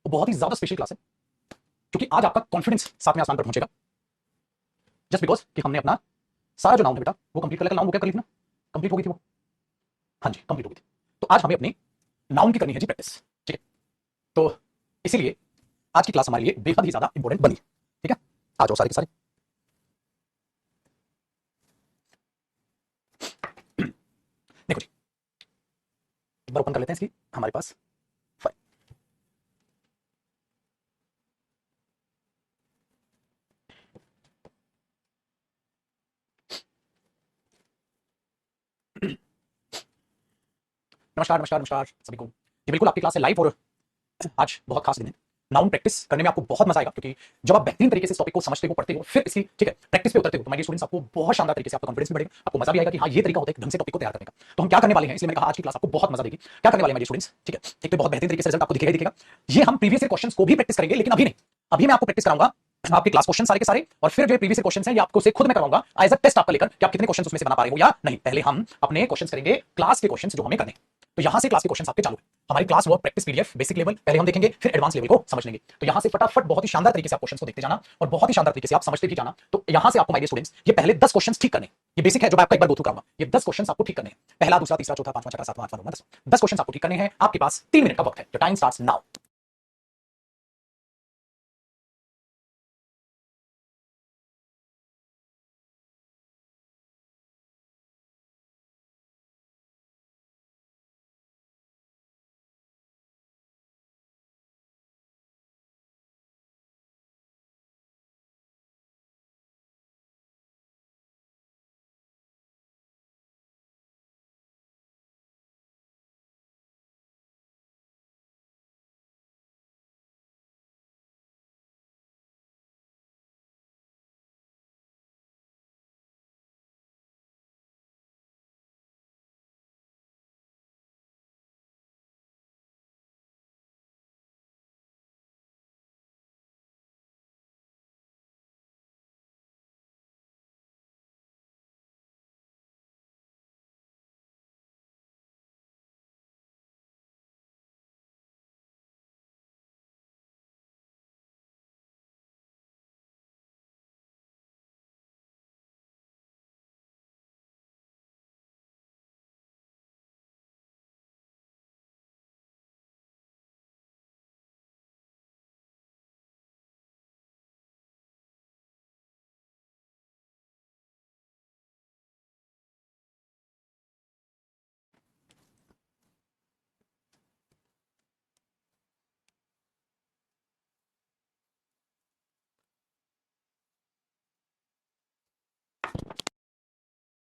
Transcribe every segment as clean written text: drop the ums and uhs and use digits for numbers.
वो बहुत ही ज्यादा स्पेशल क्लास है, क्योंकि आज आपका कॉन्फिडेंस सातवें आसमान पर पहुंचेगा, जस्ट बिकॉज कि हमने अपना सारा जो नाउन है बेटा वो कंप्लीट कर लिया। कल नाउन वो क्या कर ली थी ना, कंप्लीट हो गई थी वो। हाँ जी, कंप्लीट हो गई थी। तो आज हमें अपनी नाउन की करनी है जी प्रैक्टिस, ठीक है। तो इसीलिए आज की क्लास हमारे लिए बेहद ही ज्यादा इंपॉर्टेंट बनी, ठीक है। आ जाओ सारे के सारे। देखो जी, एक बार ओपन कर लेते हैं इसकी हमारे पास फाइल। नमस्कार नमस्कार नमस्कार सभी को। ये बिल्कुल आपकी क्लास है लाइव, और आज बहुत खास दिन है। नाउन प्रैक्टिस करने में आपको बहुत मजा आएगा, क्योंकि जब आप बेहतरीन तरीके से इस टॉपिक को समझते हो, पढ़ते हो, फिर इसकी ठीक है प्रैक्टिस पे उतरते हो, तो माय डियर स्टूडेंट्स आपको बहुत शानदार तरीके से आपका कॉन्फिडेंस भी बढ़ेगा, आपको मजा भी आएगा कि हाँ ये तरीका होता है ढंग से टॉपिक को तैयार करने का। तो हम क्या करने वाले हैं, इसलिए मैंने कहा आज की क्लास आपको बहुत मजा देगी। क्या करने वाले हैं माय डियर स्टूडेंट्स, ठीक है। एक तो बहुत बेहतरीन तरीके से रिजल्ट आपको दिखेगा ही दिखेगा। ये हम प्रीवियस ईयर क्वेश्चंस को भी प्रैक्टिस करेंगे, लेकिन अभी नहीं। अभी मैं आपको प्रैक्टिस कराऊंगा आपके क्लास क्वेश्चन सारे के सारे, और फिर जो प्रीवियस क्वेश्चन है ये आपको से खुद मैं करवाऊंगा एज अ टेस्ट आपका लेकर कि आप कितने क्वेश्चन उसमें से बना पा रहे हो या नहीं। पहले हम अपने क्वेश्चन करेंगे क्लास के क्वेश्चन जो हमें करने हैं। तो यहां से क्लास के क्वेश्चन आपके चालू है। हमारी class work practice PDF basic level पहले हम देखेंगे, फिर एडवांस लेवल को समझ लेंगे। तो यहां से फटाफट बहुत ही शानदार तरीके से आप क्वेश्चन को देखते जाना, और बहुत ही शानदार तरीके से आप समझते भी जाना। तो यहां से आपको माय डियर स्टूडेंट्स ये पहले 10 क्वेश्चन ठीक करने, ये बेसिक है जो मैं आपका एक बार गो थ्रू कराऊंगा। ये 10 क्वेश्चन आपको ठीक करने हैं, पहला दूसरा तीसरा चौथा पांचवा छठा सातवां आठवां नौवां 10 क्वेश्चन आपको ठीक करने हैं। आपके पास 3 मिनट का वक्त है। The time starts now.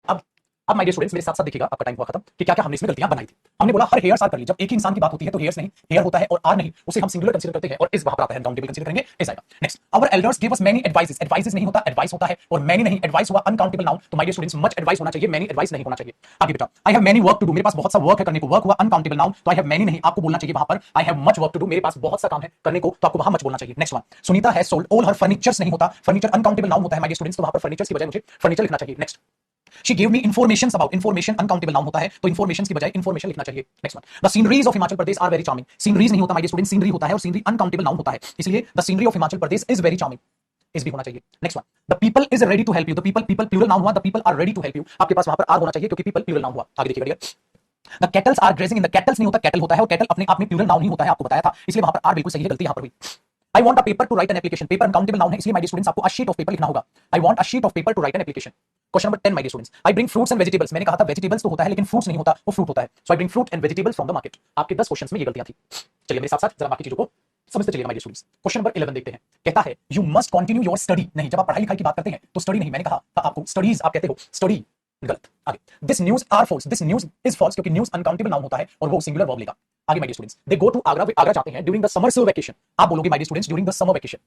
अब अब माय डियर स्टूडेंट्स मेरे साथ साथ देखिएगा, आपका टाइम हुआ खत्म कि क्या क्या हमने इसमें गलतियां बनाई थी। हमने बोला हर हेयर्स आर कर ली। जब एक ही इंसान की बात होती है तो हेयर्स नहीं, हेयर होता है और आर नहीं, उसे हम सिंगुलर कंसीडर करते हैं, और इस वहां पर आता है काउंटेबल कंसीडर करेंगे, इस आएगा। Next, our elders give us many advices. Advices नहीं होता, एडवाइस होता है, और मेनी नहीं, एडवाइस हुआ अनकाउंटेबल नाउन। तो my dear students much advice होना चाहिए, मेनी एडवाइस नहीं होना चाहिए। आगे बेटा, I have many work to do. मेरे पास बहुत सा वर्क है करने को, वर्क हुआ अनकाउंटेबल नाउन, तो आई हैव मेनी नहीं, आपको बोलना चाहिए वहां पर I have much work to do. मेरे पास बहुत सा काम है करने को, तो आपको वहां मच बोलना चाहिए। Next one, Sunita has sold all her furnitures नहीं होता, फर्नीचर अनकाउंटेबल नाउन होता है माय डियर स्टूडेंट्स, तो वहां पर फर्नीचर्स की बजाय मुझे फर्नीचर लिखना चाहिए। Next, She gave me information about, information uncountable noun होता है, तो information की बजाय information लिखना चाहिए। Next one, the sceneries of Himachal Pradesh are very charming। Sceneries नहीं होता माय डियर स्टूडेंट, सीनरी होता है, और सीनरी अनकाउंटेबल नाउन होता है, इसलिए the scenery of Himachal Pradesh is very charming, इस भी होना चाहिए। Next one, the people is ready to help you। the people plural noun हुआ, the people are ready to help you, आपके पास वहां पर आर होना चाहिए क्योंकि people प्लूरल नाउन हुआ। आगे देखिएगा dear, the kettles are grazing in the kettles नहीं होता, kettle होता है, और kettle अपने आप में प्लूरल नाउन नहीं होता है, आपको बताया था, इसलिए वहां पर आर बिल्कुल सही है, गलती यहां पर हुई। I want a paper to write an application। Paper uncountable noun है, इसलिए माय डियर स्टूडेंट्स आपको a sheet of paper लिखना होगा। I want a sheet of paper to write an application। Question number 10 my dear students, I bring fruits and vegetables। मैंने कहा था vegetables तो होता है लेकिन फ्रूट्स नहीं होता, वो फ्रूट होता है, so I bring fruit and vegetables from the market। आपके 10 क्वेश्चंस में ये गलतियां थी। चलिए मेरे साथ साथ जरा बाकी चीजों को समझते चलिए my dear students. Question number 11 देखते हैं, कहता है you must continue your study. नहीं, जब आप पढ़ाई लिखाई की बात करते हैं तो स्टडी नहीं, मैंने कहा था आपको स्टडीज आप कहते हो, स्टडी गलत। आगे, this news are false. This news is false क्योंकि न्यूज अनकाउंटेबल नाउन होता है और वो सिंगुलर वर्ब लेगा। आगे my dear students, they go to Agra, Agra जाते हैं ड्यूरिंग द समर वैकेशन। आप बोलोगे my dear students during the summer vacation,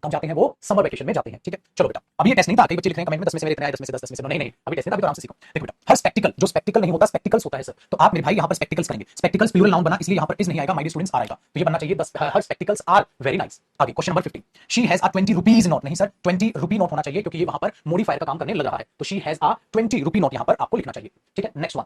कब जाते हैं वो, समर वैकेशन में जाते हैं, ठीक है। चलो बेटा, अभी ये टेस्ट नहीं था, कई बच्चे लिख रहे हैं कमेंट में 10 में से मेरे इतने आए, 10 में से 10, 10 में से 9। नहीं नहीं, अभी टेस्ट नहीं था, अभी तो आराम से सीखो। देखो बेटा, हर स्पेक्टिकल, जो स्पेक्टिकल नहीं होता स्पेक्टिकल्स होता है सर, तो आप मेरे भाई यहाँ पर स्पेक्टिकल्स करेंगे। स्पेक्टिकल्स प्लूरल नाउन बना, इसलिए यहाँ पर इज नहीं आएगा माय डियर स्टूडेंट्स, आएगा, तो ये बनना चाहिए 10, हर स्पेक्टिकल्स आर वेरी नाइस। आगे question number 15, she has a 20 rupees note. नहीं सर, 20 रुपी नोट होना चाहिए क्योंकि ये वहां पर मॉडिफायर का काम करने लग रहा है, तो she has a 20 rupee note यहाँ पर आपको लिखना चाहिए, ठीक है। नेक्स्ट वन,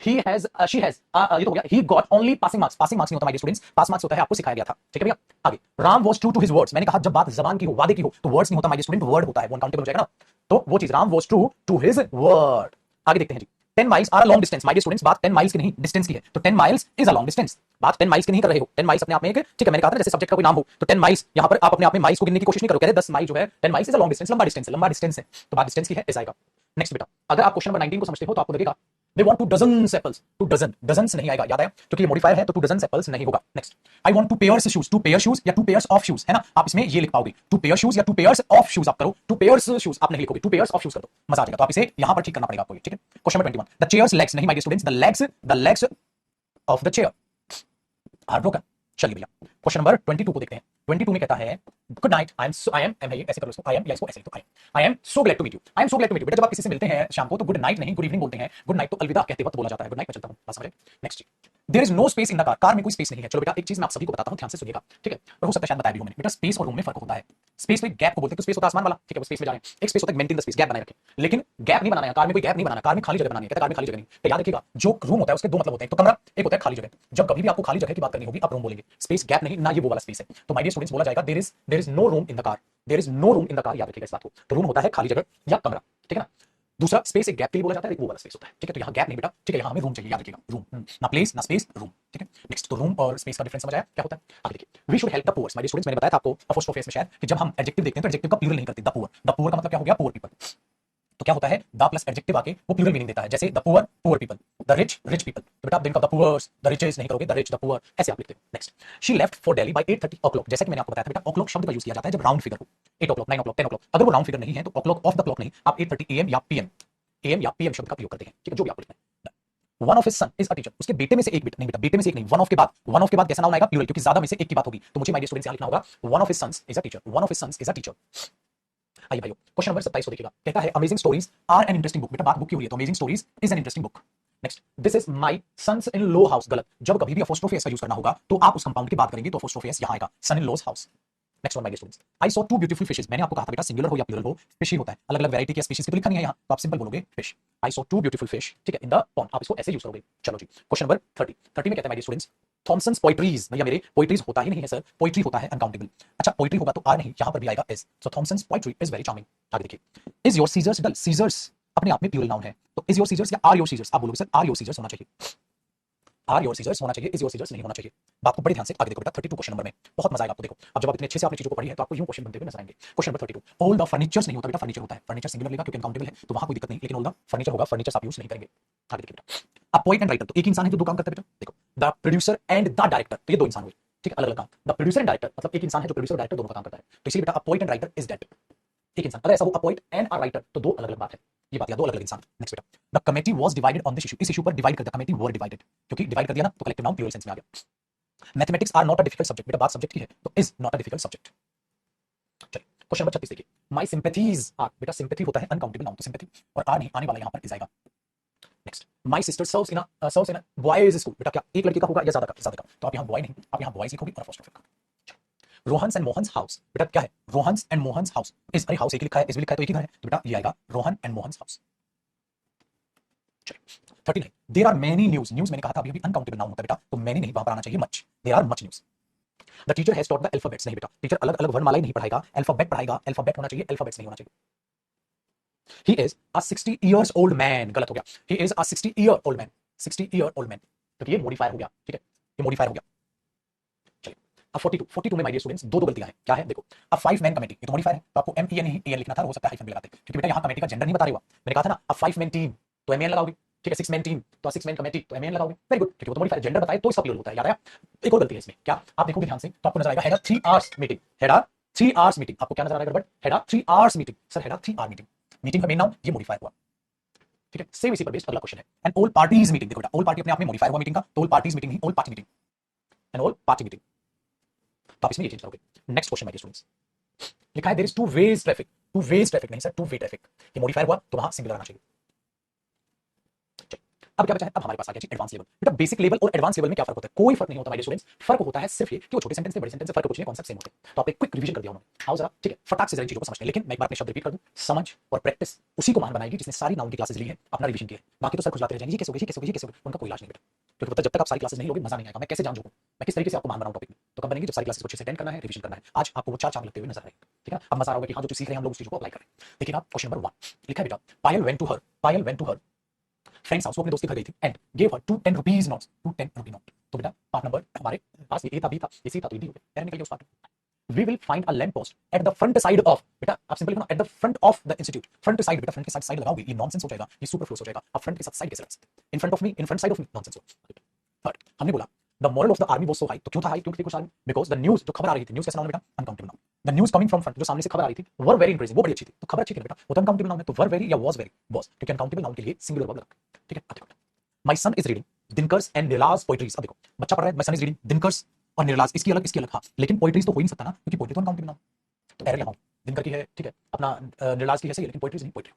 शी हैज ये तो हो गया, he got only passing marks. Passing marks नहीं होता my dear students, pass marks होता है, आपको सिखाया गया था, ठीक है भैया। आगे, Ram was true to his words. मैंने कहा जब बात जबान की हो, वादे की हो, तो वर्ड्स नहीं होता माय डियर स्टूडेंट, वर्ड होता है, वो अनकाउंटेबल हो जाएगा ना। तो वो चीज, Ram was true to his word. आगे देखते हैं जी। 10 miles are a long distance. My dear students, बात 10 माइल्स की नहीं, डिस्टेंस की है, तो 10 miles is a long distance. बात 10 माइल्स की नहीं कर रहे हो, 10 माइल्स अपने आप में एक, ठीक है, मैंने कहा था जैसे सब्जेक्ट का कोई नाम हो, तो 10 माइल्स यहां पर आप अपने आप में माइल्स को गिनने की कोशिश नहीं करो, कह रहे 10 माइल जो है, 10 miles is a long distance, लंबा डिस्टेंस है, लंबा डिस्टेंस है, तो बात डिस्टेंस की है, ऐसा आएगा। नेक्स्ट बेटा, अगर आप क्वेश्चन नंबर 19 को समझते हो तो आपको लगेगा they want 2 dozens apples, 2 dozen, dozens नहीं आएगा, याद आया, क्योंकि ये मॉडिफायर है तो 2 dozens apples नहीं होगा। Next, I want 2 pairs shoes, 2 pair shoes या 2 pairs of shoes, है ना, आप इसमें ये लिख पाओगे 2 pair shoes या 2 pairs of shoes, आप करो 2 pairs shoes, आप नहीं लिखोगे 2 pairs of shoes कर दो, मजा आ जाएगा। तो आप इसे यहां पर ठीक करना पड़ेगा आपको, ठीक है। Question number 21, the chairs legs नहीं my dear students, the legs of the chair are broken। चलिए भैया, क्वेश्चन नंबर 22 को देखते हैं। 22 में कहता है गुड नाइट, आई एम है, ये ऐसे करो इसको, आई एम या इसको ऐसे लिखो, I am so glad to meet you, I am so glad to meet you. बेटा जब आप किसी से मिलते हैं शाम को तो गुड नाइट नहीं गुड इवनिंग बोलते हैं, गुड नाइट तो अलविदा कहते वक्त बोला जाता है, गुड नाइट मैं चलता हूं, बात समझे। Next, there is no space in the car, car में कोई स्पेस नहीं है। चलो बेटा एक चीज मैं आप सभी को बताता हूं, ध्यान से सुनिएगा, ठीक है, और हो सकता है शायद बताया भी हो मैंने। बेटा स्पेस और रूम में फर्क होता है। स्पेस में गैप को बोलते हैं, तो स्पेस होता है आसमान वाला, ठीक है, वो स्पेस में जा रहे हैं, एक स्पेस होता है मेंटेन द स्पेस, गैप बनाए रखें, लेकिन गैप नहीं बनाना है कार में, कोई गैप नहीं बनाना, कार में खाली जगह बनानी है, कहता कार में खाली जगह नहीं। तो याद रखिएगा जो रूम होता है उसके दो मतलब होते हैं, एक तो कमरा, एक होता है खाली जगह। जब कभी भी आपको खाली जगह की बात करनी होगी आप रूम बोलेंगे, स्पेस गैप नहीं, ना ये वो वाला स्पेस है। तो माय डियर स्टूडेंट्स बोला जाएगा there is no room in the car, there is no room in the car, याद रखिएगा इस बात को। तो रूम होता है खाली जगह या कमरा, ठीक है ना। दूसरा स्पेस एक गैप के लिए बोला जाता है, एक वो वाला स्पेस होता है, ठीक है। तो यहाँ गैप नहीं बेटा, ठीक है, यहाँ हमें रूम चाहिए, याद रखिएगा, रूम, ना प्लेस ना स्पेस, रूम, ठीक है। नेक्स्ट, तो रूम और स्पेस का डिफरेंस समझ आया क्या होता है। आगे देखिए, we should help the poor. My dear students, मैंने बताया था आपको अपोस्ट्रोफी में शायद कि जब हम एडजेक्टिव देखते हैं तो एडजेक्टिव का प्लूरल नहीं करते, द पुअर। द पुअर का मतलब क्या हो गया, पुअर पीपल। तो क्या होता है, द प्लस एडजेक्टिव आके वो प्लूरल मीनिंग देता है, जैसे the poor poor people, the rich rich people. तो बेटा आप दिन का द पुअर्स, द रिचेस नहीं करोगे, द रिच द पुअर, ऐसे आप लिखते हो। Next, she left for Delhi by 8:30 o'clock। जैसा कि मैंने आपको बताया था बेटा, o'clock शब्द का यूज किया जाता है जब राउंड फिगर हो, 8 o'clock 9 o'clock 10 o'clock। अगर वो राउंड फिगर नहीं है तो o'clock ऑफ द क्लॉक नहीं, आप 8:30 AM या PM, AM या PM शब्द का प्रयोग करते हैं, ठीक है, जो भी आपको लिखना है। One of his son is a teacher, उसके बेटे में से एक बेटा नहीं, बेटा बेटे में से एक नहीं, वन ऑफ के बाद कैसा नाउन आएगा, प्लूरल, क्योंकि ज्यादा में से एक की बात होगी। तो मुझे माय डियर स्टूडेंट्स यहां लिखना होगा one of his sons is a teacher, one of his sons is a teacher. आइए भाइयों, क्वेश्चन नंबर 27 को देखिएगा, कहता है amazing stories are an interesting book. बेटा बात बुक की हो रही है तो amazing stories is an interesting book. Next, this is my sons in law house. गलत, जब कभी भी अपोस्ट्रोफी एस का यूज करना होगा तो आप उस कंपाउंड की बात करेंगे तो अपोस्ट्रोफी एस यहां आएगा, son in law's house. Next one my dear students, I saw two beautiful fishes. मैंने आपको कहा था बेटा सिंगुलर हो या प्लूरल हो, फिश ही होता है, अलग अलग वैरायटी की स्पीशीज की तो लिखा नहीं है यहाँ, तो आप सिंपल बोलोगे fish. I saw two beautiful fish, ठीक है, इन द पॉन्ड, आप इसको ऐसे यूज करोगे। चलो जी, क्वेश्चन नंबर 30 में कहता है my dear students, Thomson's poetries. भैया मेरे पोइट्रीज होता ही नहीं है सर, पोइट्री होता है अनकाउंटेबल। अच्छा पोइट्री होगा तो आ नहीं, यहां पर भी आएगा s, so Thomson's poetry is very charming. आगे देखिए, is your scissors dull. Scissors अपने आप में प्लूरल नाउन है, तो इज योर सीजर्स या आर योर सीजर्स, आप बोलोगे सर आर योर सीजर्स होना चाहिए, आर योर सीजर्स होना चाहिए, इज योर सीजर्स नहीं होना चाहिए। बात को बड़े ध्यान से आगे देखो बेटा, 32 क्वेश्चन नंबर में बहुत मजा आएगा आपको। देखो अब जब आप इतने अच्छे से आपने चीजों को पढ़ी है तो आपको यूं क्वेश्चन बनते हुए नजर आएंगे। Question number 32, all the furnitures नहीं होता बेटा, फर्नीचर होता है, फर्नीचर सिंगुलर लेगा क्योंकि अनकाउंटेबल है तो वहां कोई दिक्कत नहीं, लेकिन ऑल द फर्नीचर होगा, फर्नीचर्स आप यूज नहीं करेंगे। आगे देखिए बेटा, अ पोएट एंड राइटर, तो एक इंसान है जो दो काम करता है बेटा। देखो, the producer and the director, तो ये दो इंसान हुए, ठीक है, अलग अलग काम। द प्रोड्यूसर एंड डायरेक्टर मतलब एक इंसान है जो प्रोड्यूसर और डायरेक्टर दोनों का काम करता है, तो इसलिए बेटा a poet and writer is that, एक इंसान। अगर ऐसा हो a poet and a writer तो दो अलग अलग बात है, ये बात, या दो अलग अलग इंसान। नेक्स्ट बेटा, the committee was divided on this issue, इस इशू पर डिवाइड कर दिया, कमेटी वर डिवाइडेड, क्योंकि डिवाइड कर दिया ना तो कलेक्टिव नाउन प्लूरल सेंस में आ गया। Mathematics are not a difficult subject, बेटा बात सब्जेक्ट की है तो is not a difficult subject. चलिए क्वेश्चन नंबर 36 देखिए, माय सिंपैथीज आर। बेटा सिंपैथी होता है अनकाउंटेबल नाउन, तो सिंपैथी और आर नहीं आने वाला यहां पर इज आएगा। Next, my sister serves in a boys school. बेटा क्या एक लड़की का होगा या ज्यादा का, ज्यादा का, तो आप यहां बॉय नहीं, आप यहां बॉयज लिखोगे और अपोस्ट्रोफी लिखोगे। रोहन्स एंड मोहन्स हाउस, बेटा क्या है, Rohan's and Mohan's house is, अरे हाउस एक लिखा है, इस भी लिखा है तो एक ही घर है, तो बेटा ये आएगा रोहन एंड मोहन्स हाउस। चलिए 39, there are many news. News मैंने कहा था अभी अभी अनकाउंटेबल नाउन होता है बेटा, तो मेनी नहीं, वहां पर आना चाहिए much, there are much news. The teacher has taught the alphabets, नहीं बेटा, टीचर अलग अलग वर्णमाला नहीं पढ़ाएगा, अल्फाबेट पढ़ाएगा, अल्फाबेट होना चाहिए, अल्फाबेट्स नहीं होना चाहिए। He is a 60 years old man, गलत हो गया, he is a 60 year old man, 60 year old man, तो ये मॉडिफायर हो गया, ठीक है, ये मॉडिफायर हो गया। चलिए अब 42 में माय डियर स्टूडेंट्स दो दो गलतियां हैं, क्या है देखो, अब 5 मैन कमेटी, ये तो मॉडिफायर है तो आपको MEN नहीं EN लिखना था, हो सकता है हाइफन भी लगाते, क्योंकि बेटा यहां कमेटी का जेंडर नहीं बता रही हुआ, मैंने कहा था ना अब 5 मैन टीम तो MEN लगाओगे, ठीक है, 6 मैन टीम तो 6 मैन कमेटी तो MEN लगाओगे, वेरी गुड, क्योंकि वो तो मॉडिफायर जेंडर बताए तो इसका प्लूरल होता है, याद आया। एक और गलती है इसमें, क्या आप देखोगे ध्यान से तो आपको नजर आएगा had 3 hours meeting, had 3 hours meeting, आपको क्या नजर आ रहा है गड़बड़, had 3 hours meeting, sir had 3 hour meeting, meeting का मेन नाउन ये मॉडिफायर हुआ, ठीक है, सेम इसी पर बेस्ड अगला क्वेश्चन है, एंड ऑल पार्टीज मीटिंग। देखो बेटा ऑल पार्टी अपने आप में मॉडिफायर हुआ मीटिंग का, तो ऑल पार्टीज मीटिंग नहीं, all party meeting, and all party meeting, तो आप इसमें ये चेंज करोगे। Next question my dear students, लिखा है there is two ways traffic, नहीं सर टू वे ट्रैफिक, ये मॉडिफायर हुआ तो वहां सिंगुलर आना चाहिए। अब क्या बचा है, अब हमारे पास आ गया जी एडवांस लेवल। बेटा बेसिक लेवल और एडवांस लेवल में क्या फर्क होता है, कोई फर्क नहीं होता माय डियर स्टूडेंट्स। फर्क होता है सिर्फ ये कि वो छोटे सेंटेंस से बड़े सेंटेंस से फर्क कुछ नहीं, कॉन्सेप्ट सेम होते हैं। तो आप एक क्विक रिवीजन कर दिया उन्होंने, आओ जरा ठीक है फटाक से जरा चीजों को समझते हैं। लेकिन मैं एक बार अपने शब्द रिपीट कर दूं, समझ और प्रैक्टिस उसी को महान बनाएगी जिसने सारी नाउन की क्लासेस ली है, अपना रिवीजन किया है। बाकी तो सर खुजलाते रह जाएंगे, ये कैसे होगा, ये कैसे होगा, ये कैसे होगा, उनका कोई इलाज नहीं बेटा। क्योंकि पता जब तक आप सारी क्लासेस नहीं लोगे मजा नहीं आएगा। मैं कैसे जान जाऊँ, मैं किस तरीके से आपको महान बनाऊं टॉपिक में, तो कब बनेंगे जब सारी क्लासेस को अच्छे से अटेंड करना है, रिवीजन करना है। आज आपको वो चार चांद लगते हुए नजर आएगा, ठीक है। अब मजा आ रहा होगा कि हाँ जो सीख रहे हैं हम लोग उस चीज को अप्लाई करें। देखिए आप क्वेश्चन नंबर 1 लिखा है बेटा, Payal went to her friend's house, वो अपने दोस्त के घर गई थी and gave her 2 10 rupees notes, 2 10 rupee note. तो बेटा पार्ट नंबर हमारे पास ये ए था, बी था, ये सी था, तो ये डी हो गया। एरर निकल गया उस पार्ट में। We will find a lamp post at the front side of, बेटा आप सिंपल लिखो ना, at the front of the institute। Front side, बेटा फ्रंट के साथ साइड लगाओगे ये नॉनसेंस हो जाएगा, ये सुपरफ्लुअस हो जाएगा। आप फ्रंट के साथ साइड कैसे लगा सकते हैं, in front of me, in front side of me, nonsense हो। थर्ड हमने बोला the moral of the army was so high, तो क्यों था हाई, क्यों थी कुछ आर्मी, बिकॉज द न्यूज, जो खबर आ रही थी, न्यूज कैसा नाउन है बेटा, uncountable noun. The news coming from front, जो सामने से खबर आ रही थी, वर वेरी इंप्रेसिव, वो बड़ी अच्छी थी, तो खबर अच्छी थी बेटा, वो तो अनकाउंटेबल नाउन है, तो वर वेरी या वाज वेरी, वाज, क्योंकि अनकाउंटेबल नाउन के लिए सिंगुलर वर्ब लगा, ठीक है। अब देखो my son is reading Dinkar's and Nirala's poetries. अब देखो बच्चा पढ़ रहा है, my son is reading Dinkar's और निराला's, इसकी अलग हाँ, लेकिन पोएट्रीज तो हो ही नहीं सकता ना, क्योंकि पोएट्री तो अनकाउंटेबल नाउन। तो एरर लगाऊं, दिनकर की है ठीक है, अपना निर्लाज की है सही है, लेकिन पोएट्रीज नहीं, poetry.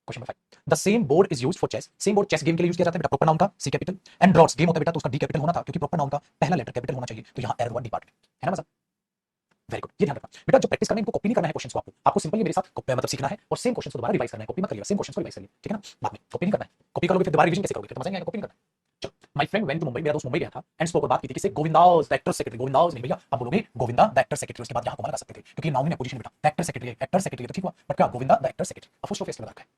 Question number 5, the same board is used for chess, same board chess game के लिए यूज किया जाता है बेटा, प्रॉपर नाउन का सी कैपिटल, एंड ड्रॉट्स गेम होता है बेटा, तो उसका डी कैपिटल होना था, क्योंकि प्रॉपर नाउन का पहला लेटर कैपिटल होना चाहिए, तो यहां एरर हुआ डी पार्ट में, है ना मजा। वेरी गुड, ये ध्यान रखना बेटा, जो प्रैक्टिस करना है इनको कॉपी नहीं करना है क्वेश्चंस को, आपको सिंपली मेरे साथ मतलब सीखना है और सेम क्वेश्चंस को दोबारा रिवाइज करना है, कॉपी मत करिए, सेम क्वेश्चंस को रिवाइज करिए, ठीक है ना। बाद में कॉपी नहीं करना है, कॉपी करोगे फिर दोबारा रिवीजन कैसे करोगे, फिर मजा नहीं आएगा, कॉपी नहीं करना है। चलो, my friend went to Mumbai, मेरा दोस्त मुंबई गया था एंड स्पोक, और बात की थी किससे, Govindas the actor secretary, Govindas नहीं भैया, आप बोलोगे गोविंदा द एक्टर सेक्रेटरी, उसके बाद यहां को लगा सकते थे, क्योंकि नाउन है पोजीशन बेटा, एक्टर सेक्रेटरी तो ठीक हुआ, बट क्या Govinda the actor secretary apostrophe लगा रखा है।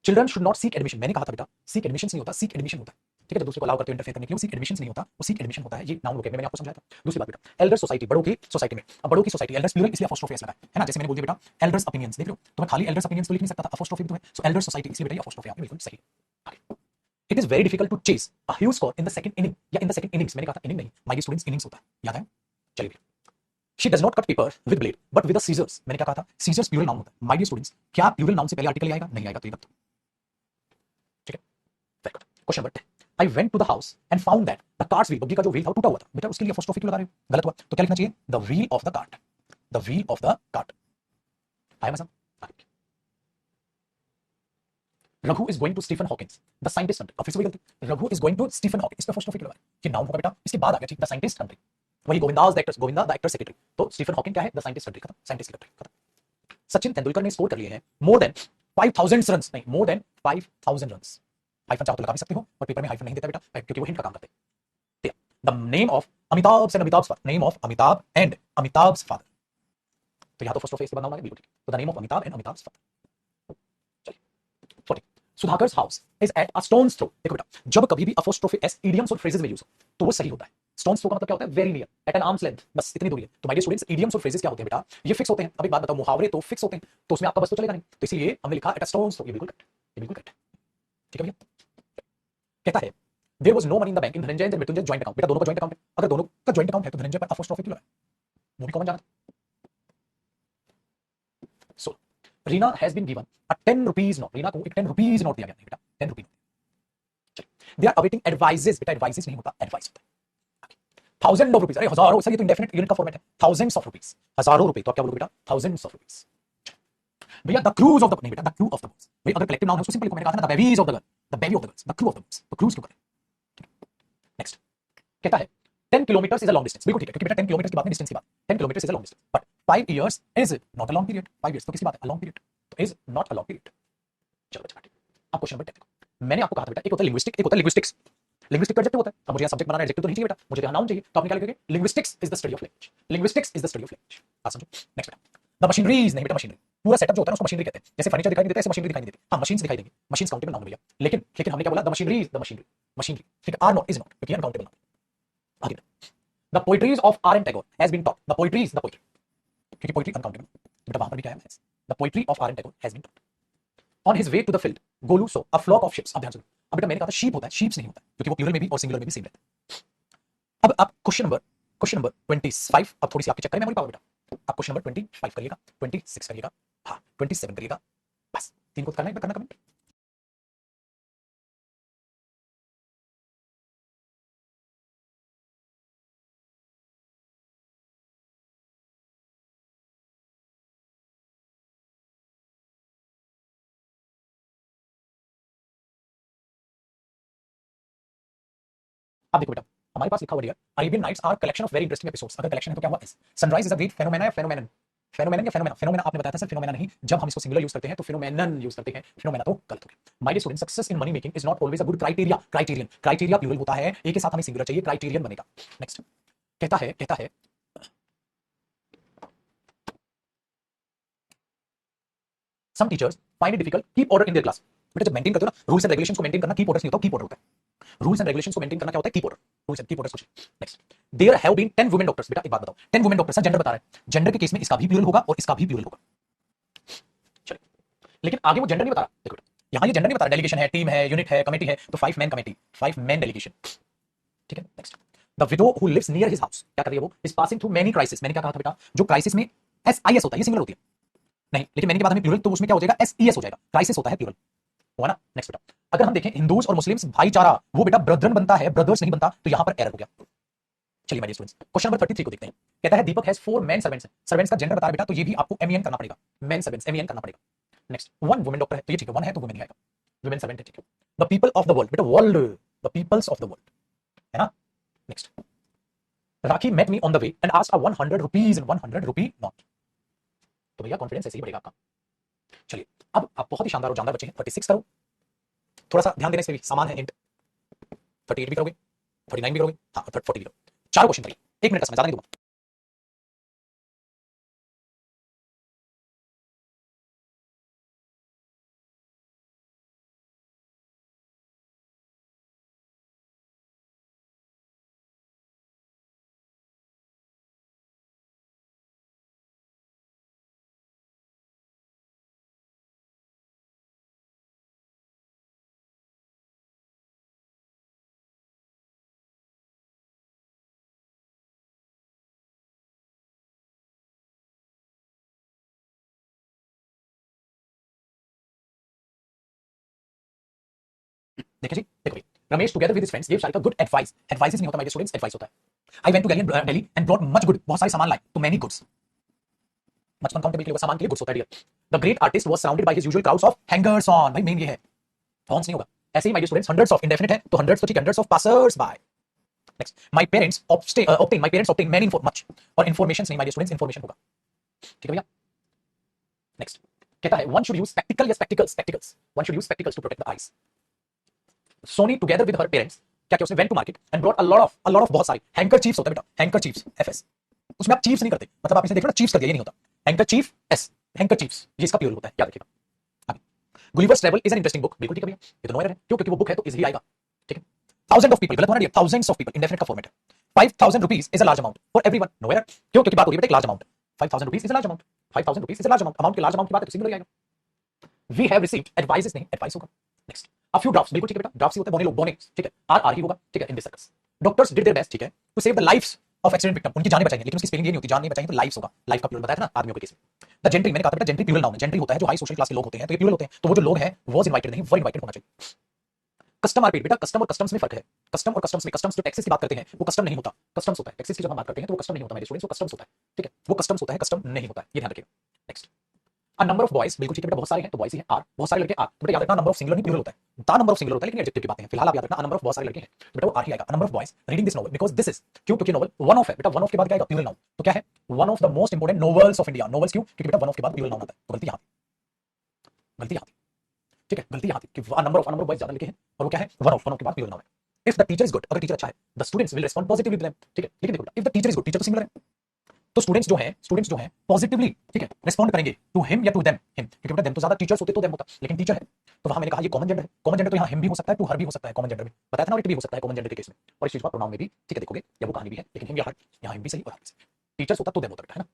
Children should not seek admission, मैंने कहा था बेटा सीक एडमिशन नहीं होता, सीक एडमिशन होता है, ठीक है। जब दूसरे को अलाउ करते हो इंटरफेयर करने के लिए, सीक एडमिशन नहीं होता, वो सीक एडमिशन होता है, ये नाउन लोग मैंने आपको समझाया था। दूसरी बात बेटा, एल्डर सोसाइटी, बड़ों की सोसाइटी में, अब बड़ों की सोसाइटी एल्डर्स प्लूरल इसलिए अपोस्ट्रोफी लगा है ना, जैसे मैंने बोल दिया बेटा एल्डर्स ओपिनियंस, देख लो तो मैं खाली एल्डर्स ओपिनियंस तो लिख नहीं सकता था, अपोस्ट्रोफी भी तो है, सो एल्डर सोसाइटी इसलिए बेटा ये अपोस्ट्रोफी आपकी बिल्कुल सही है। It is very difficult to chase a huge score in the second inning, या इन द सेकंड इनिंग्स, मैंने कहा था इनिंग नहीं, माय स्टूडेंट्स इनिंग्स होता है, याद है। चलिए she does not cut paper with blade but with scissors, मैंने क्या कहा था, सीजर्स प्लूरल नाउन होता है माय डियर स्टूडेंट्स, क्या प्लूरल नाउन से पहले आर्टिकल आएगा, नहीं आएगा, तो ये बात, ठीक है। Very good, question number 10, I went to the house and found that the cart's wheel, बग्गी का जो व्हील था वो टूटा हुआ था, बेटा उसके लिए अपोस्ट्रोफी क्यों लगा रहे हो, गलत हुआ, तो क्या लिखना चाहिए, the wheel of the cart, the wheel of the cart. आया मजा। Raghu is going to Stephen Hawkins the scientist country, फिर से वही गलती, Raghu is going to Stephen Hawkins, इस पे अपोस्ट्रोफी क्यों लगा रहे, कि नाउन होगा बेटा, इसके बाद आ गया ठीक द साइंटिस्ट कंट्री, वही Govindas the actor, Govinda the actor secretary, तो स्टीफन हॉकिंग क्या है, द साइंटिस्ट कंट्री, खत्म, साइंटिस्ट कंट्री खत्म। सचिन तेंदुलकर ने स्कोर कर लिए हैं मोर देन 5000 रन, नहीं मोर देन 5000 रन, हाइफन चाहो तो लगा भी सकते हो, और पेपर में हाइफन नहीं देता बेटा, क्योंकि वो हिंट का काम करते हैं। The name of Amitabh and Amitabh father, name of Amitabh and Amitabh father, तो यहां तो फर्स्ट ऑफ इसके बाद नाउन आ गया, बिल्कुल ठीक, तो the name of Amitabh and Amitabh father. चलिए 40, Sudhakar's house is at a stone's throw, देखो बेटा जब कभी भी अपोस्ट्रोफी एस इडियम्स और फ्रेजेस में यूज हो तो वो सही होता है, स्टोन्स थ्रो का मतलब क्या होता है, very near, at an arm's length, बस इतनी दूरी है। तो माय डियर स्टूडेंट्स इडियम्स और फ्रेजेस क्या होते हैं बेटा, ये फिक्स होते हैं। अब एक बात बताओ, मुहावरे तो फिक्स होते हैं, तो उसमें आपका बस तो चलेगा नहीं, तो इसलिए हमने लिखा एट अ स्टोन्स थ्रो, ये बिल्कुल करेक्ट, ये बिल्कुल करेक्ट, ठीक है भैया। कहता है there was no money in the bank in Dhananjay and Mrityunjay joint account, बेटा दोनों का जॉइंट अकाउंट है, अगर दोनों का जॉइंट अकाउंट है तो धनंजय पर अपोस्ट्रोफी क्यों है, वो भी कॉमन जाना। So Reena has been given a 10 rupees note, Reena को एक 10 रुपीस नोट दिया गया है बेटा, 10 rupees. They are awaiting advices, बेटा एडवाइजेस नहीं होता, एडवाइस होता है। थाउजेंड ऑफ रुपीज, अरे हजारों, सर ये तो इंडेफिनिट यूनिट का फॉर्मेट है, थाउजेंड्स ऑफ रुपीज, हजारों रुपए, तो आप क्या बोलोगे बेटा, थाउजेंड्स ऑफ रुपीज। भैया द क्रूज ऑफ द, नहीं बेटा the crew of the birds, भाई अगर कलेक्टिव नाउन है तो सिंपल मैंने कहा था ना the babies of the girl, the baby of the girls, the crew of the birds, तो क्रूज क्यों करें। नेक्स्ट कहता है 10 kilometre is a long distance, बिल्कुल ठीक है, क्योंकि बेटा 10 किलोमीटर की बात नहीं, डिस्टेंस की बात, 10 kilometre is a long distance, but 5 years is not a long period, 5 years तो किसकी बात है, अ लॉन्ग पीरियड, तो is not a long period. चलो बच्चा ठीक, अब क्वेश्चन नंबर 10 देखो, मैंने आपको कहा था बेटा एक होता है लिंग्विस्टिक, एक होता है लिंग्विस्टिक्स, लिंग्विस्टिक का एडजेक्टिव होता है, अब मुझे यहाँ सब्जेक्ट बनाना, एडजेक्टिव तो नहीं चाहिए बेटा, मुझे यहाँ नाउन चाहिए, तो आपने क्या लिखोगे, linguistics is the study of language, linguistics is the study of language, बात समझो। नेक्स्ट बेटा द मशीनरीज, नहीं बेटा मशीनरी, पूरा सेटअप जो होता है ना उसको मशीनरी कहते हैं, जैसे फर्नीचर दिखाई नहीं देता ऐसे मशीनरी दिखाई नहीं देती, हाँ मशीन्स दिखाई देंगी, मशीन्स काउंटेबल नाउन भैया, लेकिन लेकिन हमने क्या बोला, the machineries, the machinery, machinery ठीक है, आर नॉट, इज नॉट, क्योंकि अनकाउंटेबल नाउन। आगे the poetries of R N Tagore has been taught, the poetries, the poetry, क्योंकि पोएट्री अनकाउंटेबल, तो बेटा वहां पर भी क्या है, the poetry of R N Tagore has been taught. On his way to the field Golu saw a flock of sheeps, अब ध्यान सुनो, अब बेटा मैंने कहा था शीप होता है, शीप्स नहीं होता, क्योंकि वो प्लूरल में भी और सिंगुलर में भी सेम रहता है। अब आप क्वेश्चन नंबर 25, अब थोड़ी सी आपके चक्कर में मेमोरी पावर बेटा, आप क्वेश्चन नंबर 25 करिएगा, 26 करिएगा, हाँ 27 करिएगा, बस 3 को करना है, करना कमेंट। आप देखो बेटा, हमारे पास लिखा हुआ है Arabian Nights are collection of very interesting episodes. अगर कलेक्शन है तो क्या हुआ? Sunrise is a great phenomena या फेनोमेनन? फेनोमेनन या फेनोमेना? फेनोमेना आपने बताया था सर, फेनोमेना नहीं। जब हम इसको सिंगुलर यूज करते हैं तो फेनोमेनन यूज करते हैं, फेनोमेना तो गलत हो गया। My dear student, success in money making is not always a good criteria. Criterion, criteria plural होता है, एक के साथ हमें सिंगुलर चाहिए, क्राइटेरियन बनेगा। नेक्स्ट कहता है some teachers find it difficult keep order in their class. बेटा जब मेंटेन करते हो ना रूल्स एंड रेगुलेशंस को मेंटेन करना, कीप ऑर्डर नहीं होता, कीप ऑर्डर होता है। रूल्स एंड रेगुलेशंस को मेंटेन करना क्या होता है? Keep order. Rules and keep order कुछ। Next, there have been 10 women doctors. बेटा एक बात बताओ, 10 वुमेन डॉक्टर्स, जेंडर बता रहा है, जेंडर के केस में इसका भी प्लूरल होगा और इसका भी प्लूरल होगा। चलिए, लेकिन आगे वो जेंडर नहीं बता रहा। देखो यहां ये जेंडर नहीं बता रहा, डेलीगेशन है, टीम है, यूनिट है, कमेटी है, तो 5 मैन कमेटी, 5 मैन डेलीगेशन। ठीक है। Next, the widow who lives near his house, क्या कर रही है वो? Is passing through many crisis. मैंने क्या कहा था बेटा, जो क्राइसिस में एस आई एस होता है, ये सिंगुलर होती है नहीं, लेकिन मैंने के बाद हमें प्लूरल, तो उसमें क्या हो जाएगा? एस ई एस हो जाएगा। क्राइसिस होता है प्लूरल, होगा ना। नेक्स्ट बेटा, अगर हम देखें हिंदूज और मुस्लिम्स भाईचारा, वो बेटा ब्रदरन बनता है, ब्रदर्स नहीं बनता, तो यहां पर एरर हो गया। चलिए my dear students, question number 33 को देखते हैं। कहता है Deepak has 4 men servants. Servants का जेंडर बता रहा है बेटा, तो ये भी आपको एमईएन करना पड़ेगा, मेन सर्वेंट्स एमईएन करना पड़ेगा। नेक्स्ट, 1 वुमेन डॉक्टर है, तो ये ठीक है, 1 है तो वुमेन ही आएगा, वुमेन सर्वेंट है, ठीक है। The people of the world, बेटा world, the peoples of the world, है ना। Next, Rakhi met me on the way and asked a 100 rupees in 100 rupee note. तो भैया कॉन्फिडेंस ऐसे ही बढ़ेगा आपका। चलिए, अब आप बहुत ही शानदार और जानदार बच्चे हैं। 36 करो, थोड़ा सा ध्यान देने से भी सामान है, हिंट। 38 भी करोगे, 39 भी करोगे, हाँ 40 भी करोगे। चार क्वेश्चन करिए, 1 मिनट का समय, ज्यादा नहीं दूंगा। देखिए जी, देखो भाई, Ramesh together with his friends give Sarika good advice. Advices नहीं होता माय स्टूडेंट्स, एडवाइस होता है। I went to Delhi and brought much good, बहुत सारे सामान लाए, तो मैनी गुड्स। मच अनकाउंटेबल के लिए सामान के लिए गुड्स होता है dear. The great artist was surrounded by his usual crowds of hangers on. भाई मेन ये है, ऑन्स नहीं होगा। ऐसे ही my students, hundreds of indefinite है, तो हंड्रेड्स तो ठीक है, hundreds of passers by. Next, my parents obtain many much, और इन्फॉर्मेशन नहीं माय स्टूडेंट्स, इन्फॉर्मेशन होगा, ठीक है भैया। नेक्स्ट, कहता है वन शुड यूज स्पेक्टिकल या spectacles, spectacles, one should use spectacles to protect the eyes. Soni together with her parents, क्या क्या उसने went to market and brought a lot of बहुत सारी हैंकरचीफ्स होता है बेटा, हैंकरचीफ्स एफएस। उसमें आप चीफ्स नहीं करते, मतलब आप इसे देखो ना, चीफ्स कर दिया, ये नहीं होता। हैंकरचीफ एस, हैंकरचीफ्स, ये इसका प्लूरल होता है, याद रखिएगा। आगे, Gulliver's travel is an interesting book, बिल्कुल ठीक है भैया, ये तो नो एरर है, क्यों? क्योंकि वो बुक है तो इजीली आएगा, ठीक है। थाउजेंड ऑफ पीपल, गलत होना नहीं, थाउजेंड्स ऑफ पीपल, इंडेफिनिट का फॉर्मेट है। 5000 rupees is a large amount for everyone, no error, क्यों? क्योंकि बात हो रही है बेटा एक large amount, 5000 rupees is a large amount, 5000 rupees is a large amount, amount के लार्ज अमाउंट की बात है तो सिंगल आएगा। वी हैव रिसीव्ड एडवाइसेस नहीं, एडवाइस होगा। नेक्स्ट, अ फ्यू ड्रॉप्स, बिल्कुल ठीक है बेटा, ड्रॉप्स ही होते हैं, बोने लोग, बोने, ठीक है, आर ही होगा, ठीक है, in this circus. Doctors did their best, ठीक है, to save the lives of accident victim, उनकी जानें बचाएंगे, लेकिन उसकी स्पेलिंग ये नहीं होती, जान नहीं बचाएंगे तो लाइव्स होगा, लाइफ का प्लूरल बताया था ना आदमियों के केस में। द जेंट्री, मैंने कहा था बेटा जेंट्री प्लूरल नाउन है, जेंट्री होता है जो हाई सोशल क्लास के लोग होते हैं, तो ये प्लूरल होते हैं, तो वो जो लोग हैं वो इनवाइटेड नहीं, वो इनवाइटेड होना चाहिए। कस्टम आर पेड, बेटा कस्टम और कस्टम्स में फर्क है। कस्टम और कस्टम्स में, कस्टम्स जो टैक्सेस की बात करते हैं वो कस्टम नहीं होता, कस्टम्स होता है। टैक्सेस की जब हम बात करते हैं तो वो कस्टम नहीं होता मेरे स्टूडेंट्स, वो कस्टम्स होता है, ठीक है, वो कस्टम्स होता है, कस्टम नहीं होता है, ये ध्यान रखिएगा। Next, a number of boys, बिल्कुल ठीक है बेटा, बहुत सारे हैं तो बॉयज ही हैं, आर, बहुत सारे लड़के आर, तो बेटा याद रखना नंबर ऑफ सिंगुलर नहीं प्लूरल होता है, द नंबर ऑफ सिंगुलर होता है, लेकिन एडजेक्टिव की बातें हैं, फिलहाल आप याद रखना नंबर ऑफ बहुत सारे लड़के हैं, तो बेटा वो आर ही आएगा। Number of boys reading this novel because this is, क्यों? क्योंकि नोवेल वन ऑफ है बेटा, वन ऑफ के बाद क्या आएगा? प्लूरल नाउन, तो क्या है? One of the most important novels of India, novels क्यों? क्योंकि बेटा वन ऑफ के बाद प्लूरल नाउन आता है, तो गलती यहां, गलती यहां, ठीक है, गलती यहां थी कि नंबर ऑफ बॉयज ज्यादा लिखे हैं, और वो क्या है? वन ऑफ के बाद प्लूरल नाउन है। If the teacher is good, अगर टीचर अच्छा है, the students will respond positively to them, ठीक है, लेकिन देखो if the teacher is good, teacher तो सिंगुलर है, तो स्टूडेंट्स जो हैं पॉजिटिवली, ठीक है, रिस्पॉन्ड करेंगे टू हिम या टू देम, हिम, क्योंकि बेटा देम तो ज्यादा, टीचर्स होते तो देम होता, लेकिन टीचर है तो वहां मैंने कहा ये कॉमन जेंडर है, कॉमन जेंडर तो यहाँ हिम भी हो सकता है, टू हर भी हो सकता है, कॉमन जेंडर में बताया था ना, इट भी हो सकता है कॉमन जेंडर के केस में, और इस चीज का प्रोनाउन में भी, ठीक है, देखोगे या वो कहानी भी है, लेकिन हिम या हर, यहाँ हिम भी सही और हर भी सही, टीचर्स होता तो देम होता बेटा, है ना।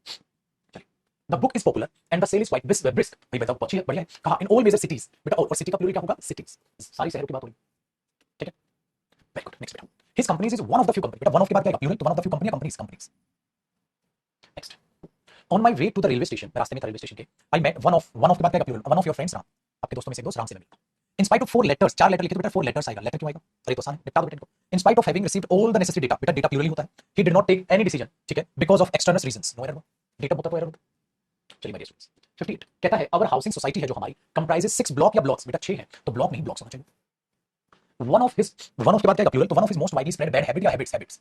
चलिए, the book is popular and the sale is quite brisk, भाई बताओ अच्छी है, बढ़िया है, कहा इन ऑल मेजर सिटीज, बेटा और सिटी का प्लूरल क्या होगा? सिटीज, सारी शहरों की बात हो रही, ठीक है, वेरी गुड। नेक्स्ट बेटा, his companies is one of the few company, बेटा वन ऑफ के बाद क्या आएगा? प्लूरल, तो one of the few company, companies. Next, on my way to the railway station, रास्ते में था रेलवे स्टेशन के, आई मेट वन ऑफ के बाद क्या plural? One of your friends Ram, आपके दोस्तों में से एक दोस्त राम से मिला। In spite of 4 letters, 4 letter लिखे तो बेटा 4 लेटर्स आएगा, लेटर क्यों आएगा? अरे तो आसान है, निपटा दो बेटा इनको। In spite of having received all the necessary data, बेटा डेटा प्लूरल ही होता है, he did not take any decision, ठीक है, because of external reasons, no error, data होता तो एरर होता। चलिए मेरे स्टूडेंट्स, 58 कहता है अवर हाउसिंग सोसाइटी है जो हमारी, कंप्राइजेस 6 ब्लॉक या ब्लॉक्स, बेटा 6 है तो ब्लॉक नहीं ब्लॉक्स होना चाहिए। वन ऑफ के बाद क्या प्लूरल, तो one of his most widely spread bad habit या हैबिट्स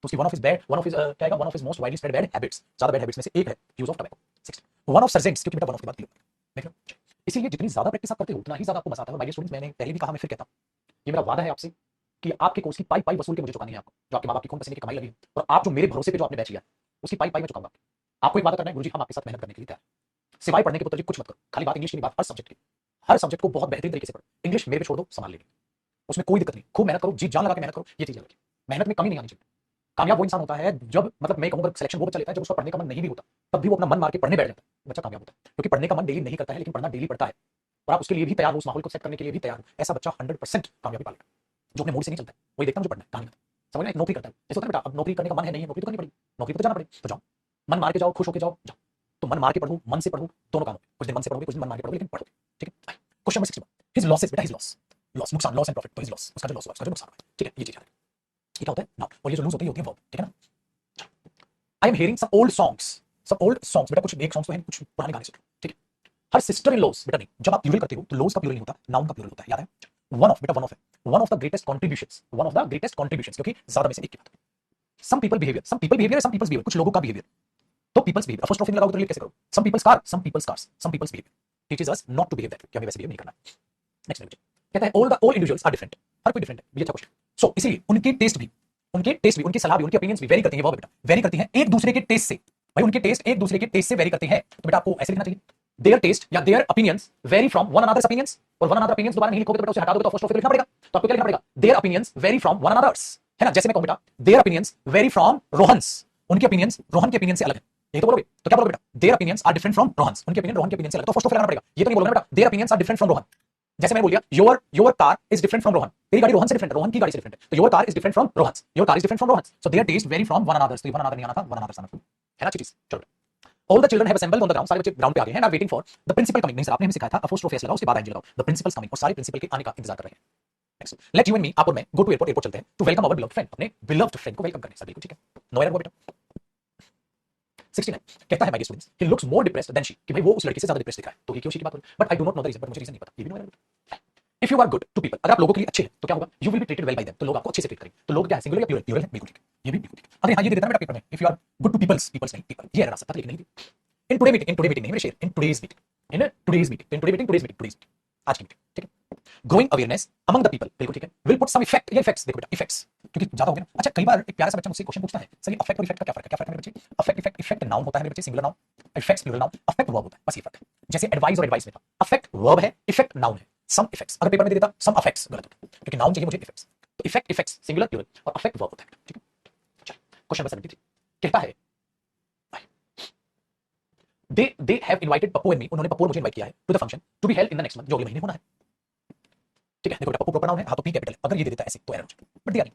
तो उसकी क्या आएगा, one of his most widely spread bad habits, ज्यादा बैड हैबिट्स में से एक है use of tobacco. 60 one of sergeants, क्योंकि बेटा वन ऑफ के बाद प्लूरल देख लो। इसीलिए जितनी ज्यादा प्रैक्टिस आप करते हो उतना ही ज्यादा आपको मजा आता है। माय डियर स्टूडेंट्स, मैंने पहले भी कहा, मैं फिर कहता हूं, ये मेरा वादा है आपसे कि आपके कोर्स की पाई पाई वसूल के मुझे चुकानी है आपको, जो आपके माँ बाप की खून पसीने की कमाई लगी है, और आप जो मेरे भरोसे पे जो आपने बैच लिया उसकी पाई पाई मैं चुकाऊंगा। आपको एक वादा करना है, गुरुजी हम आपके साथ मेहनत करने के लिए तैयार, सिवाय पढ़ने के पुत्र जी कुछ मत करो, खाली बात इंग्लिश की नहीं, बात हर सब्जेक्ट की, हर सब्जेक्ट को बहुत बेहतरीन तरीके से पढ़ो। इंग्लिश मेरे पे छोड़ दो, संभाल लेंगे, उसमें कोई दिक्कत नहीं, खूब मेहनत करो, जी जान लगा के मेहनत करो, ये चीज लगी, मेहनत में कमी नहीं आनी चाहिए। कामयाब वो इंसान होता है जब, मतलब मैं कहूंगा सिलेक्शन वो बच्चा लेता है जब उसका पढ़ने का मन नहीं भी होता, तब भी वो अपना मन मार के पढ़ने बैठ जाता है, बच्चा कामयाब होता है। क्योंकि पढ़ने का मन डेली नहीं करता है, लेकिन पढ़ना डेली पड़ता है, और आप उसके लिए भी तैयार हो, उस माहौल को सेट करने के लिए भी तैयार हो, ऐसा बच्चा 100% कामयाबी पालेगा। जो अपने मूड से नहीं चलता है वही देखता है मुझे पढ़ना है, कहानी में समझ में, नौकरी करता है जैसे होता है बेटा, अब नौकरी करने का मन है, नहीं है, नौकरी तो करनी पड़ेगी, नौकरी तो जाना पड़ेगा, तो जाओ, मन मार के जाओ, खुश होकर जाओ, जाओ। तो मन मार के पढ़ो, मन से पढ़ो, दोनों काम हो, कुछ दिन मन से पढ़ोगे, कुछ दिन मन मार के पढ़ोगे, लेकिन पढ़ोगे, ठीक है। क्वेश्चन नंबर 61, हिज लॉसेस, बेटा हिज लॉस, लॉस नुकसान, लॉस एंड प्रॉफिट, तो हिज लॉस, उसका जो लॉस हुआ, उसका जो नुकसान हुआ, ठीक है, ये चीज है, ये क्या होता है नाउ, और ये जो लूज होती है वर्ब, ठीक है ना। I am hearing some old songs, बेटा कुछ एक सॉन्ग्स तो हैं, कुछ पुराने गाने सुन लो, ठीक है। हर सिस्टर इन लॉस, बेटा नहीं, जब आप प्लूरल करते हो तो लॉस का प्लूरल नहीं होता, नाउन का प्लूरल होता है, याद है। वन ऑफ, बेटा वन ऑफ है, one of the greatest contributions, one of the greatest contributions, क्योंकि ज्यादा में से एक की बात है। Some people behaviour, some people behaviour, some people's behaviour, कुछ लोगों का बिहेवियर, तो पीपल्स बिहेवियर अपोस्ट्रोफी लगाओगे तो रिलेट कैसे करो, some people's car, some people's cars, some people's behaviour teaches us not to behave that, कि हमें वैसे बिहेव नहीं करना है। नेक्स्ट क्वेश्चन कहता है ऑल इंडिविजुअल्स आर डिफरेंट, हर कोई डिफरेंट है, ये अच्छा क्वेश्चन। सो इसीलिए उनके टेस्ट भी, उनकी सलाह भी, उनकी ओपिनियंस भी वेरी करती हैं, वो बेटा वेरी करती हैं एक दूसरे के टेस्ट से, भाई उनके टेस्ट एक दूसरे के टेस्ट से वेरी करते हैं, तो बेटा आपको ऐसे लिखना चाहिए, देयर टेस्ट या their opinions very from one another's opinions, और वन अनदर ओपिनियंस दोबारा नहीं लिखोगे तो बेटा उसे हटा दोगे तो फर्स्ट ऑफ लिखना पड़ेगा, तो आपको क्या लिखना पड़ेगा, their opinions very from one another's, है ना। जैसे मैं कहूं बेटा their opinions very from Rohan's, उनके ओपिनियंस रोहन के ओपिनियन से अलग है, यही तो बोलोगे, तो क्या बोलोगे बेटा, their opinions are different from Rohan's, उनके ओपिनियन रोहन के ओपिनियन से अलग, तो फर्स्ट ऑफ लगाना पड़ेगा, ये तो नहीं बोलोगे बेटा their opinions are different from Rohan. जैसे मैं बोल दिया your car is different from Rohan, तेरी गाड़ी रोहन से डिफरेंट है, रोहन की गाड़ी से डिफरेंट है, तो your car is different from Rohan's, your car is different from Rohan's, so their taste vary from one another's, तो वन अनदर नहीं आना था, वन अनदर्स आना था, है ना अच्छी चीज। चलो all the children have assembled on the ground, सारे बच्चे ग्राउंड पे आ गए हैं, are waiting for the principal coming, नहीं सर आपने हमें सिखाया था अपोस्ट्रोफी एस लगाओ, उसके बाद आएंगे लगाओ, द प्रिंसिपल कमिंग, और सारे प्रिंसिपल के आने का इंतजार कर रहे हैं। Next let you and me, आप और मैं गो टू एयरपोर्ट चलते हैं to welcome our beloved friend, अपने बिलव्ड फ्रेंड को वेलकम करने, सब बिल्कुल ठीक है, नो एरर बेटा। 69 कहता है my dear students, he looks more depressed than she, कि भाई वो उस लड़की से ज्यादा डिप्रेस्ड दिख रहा है, तो ये क्यों शी की बात हो रही है, but I do not know the reason, but मुझे रीजन नहीं पता, ये भी no error. If you are good to people, अगर आप लोगों के लिए अच्छे हैं तो क्या होगा, you will be treated well bye them, तो लोग आपको अच्छे से ट्रीट करेंगे, तो लोग क्या है, सिंगुलर या प्लूरल, प्लूरल है, बिल्कुल ठीक है, ये भी बिल्कुल ठीक है। अगर हां ये दे देता ना बेटा पेपर में, if you are good to peoples, peoples नहीं पीपल, ये एरर आ सकता था लेकिन नहीं दी। इन टुडे मीटिंग नहीं मेरे शेर, in today's meeting, in today's meeting, in today meeting, today's meeting, today's आज की मीटिंग, ठीक है। Growing awareness among the people, बिल्कुल ठीक है, विल पुट सम इफेक्ट, ये इफेक्ट्स देखो बेटा, इफेक्ट्स क्योंकि ज्यादा हो गया ना। अच्छा कई बार एक प्यारा सा बच्चा मुझसे क्वेश्चन पूछता है, सर ये अफेक्ट और इफेक्ट का क्या फर्क है, क्या फर्क है मेरे बच्चे, अफेक्ट इफेक्ट नाउन होता है मेरे बच्चे, singular noun, effects plural noun, affect verb होता है, बस ये फर्क है। जैसे एडवाइस और एडवाइस में था, अफेक्ट वर्ब है, इफेक्ट नाउन है, सम इफेक्ट्स, अगर पेपर में दे देता सम अफेक्ट्स गलत होता, क्योंकि नाउन चाहिए मुझे इफेक्ट्स, तो इफेक्ट इफेक्ट्स सिंगुलर प्लूरल और अफेक्ट वर्ब होता है, ठीक है। चलो क्वेश्चन नंबर 73 कहता है they have invited Pappu and me, उन्होंने पप्पू और मुझे इनवाइट किया है to the function to be held in the next month, जो अगले महीने होना है, ठीक है। देखो बेटा पप्पू प्रॉपर नाउन है, हां तो पी कैपिटल है, अगर ये दे देता है ऐसे तो एरर हो जाएगी, बट दिया नहीं।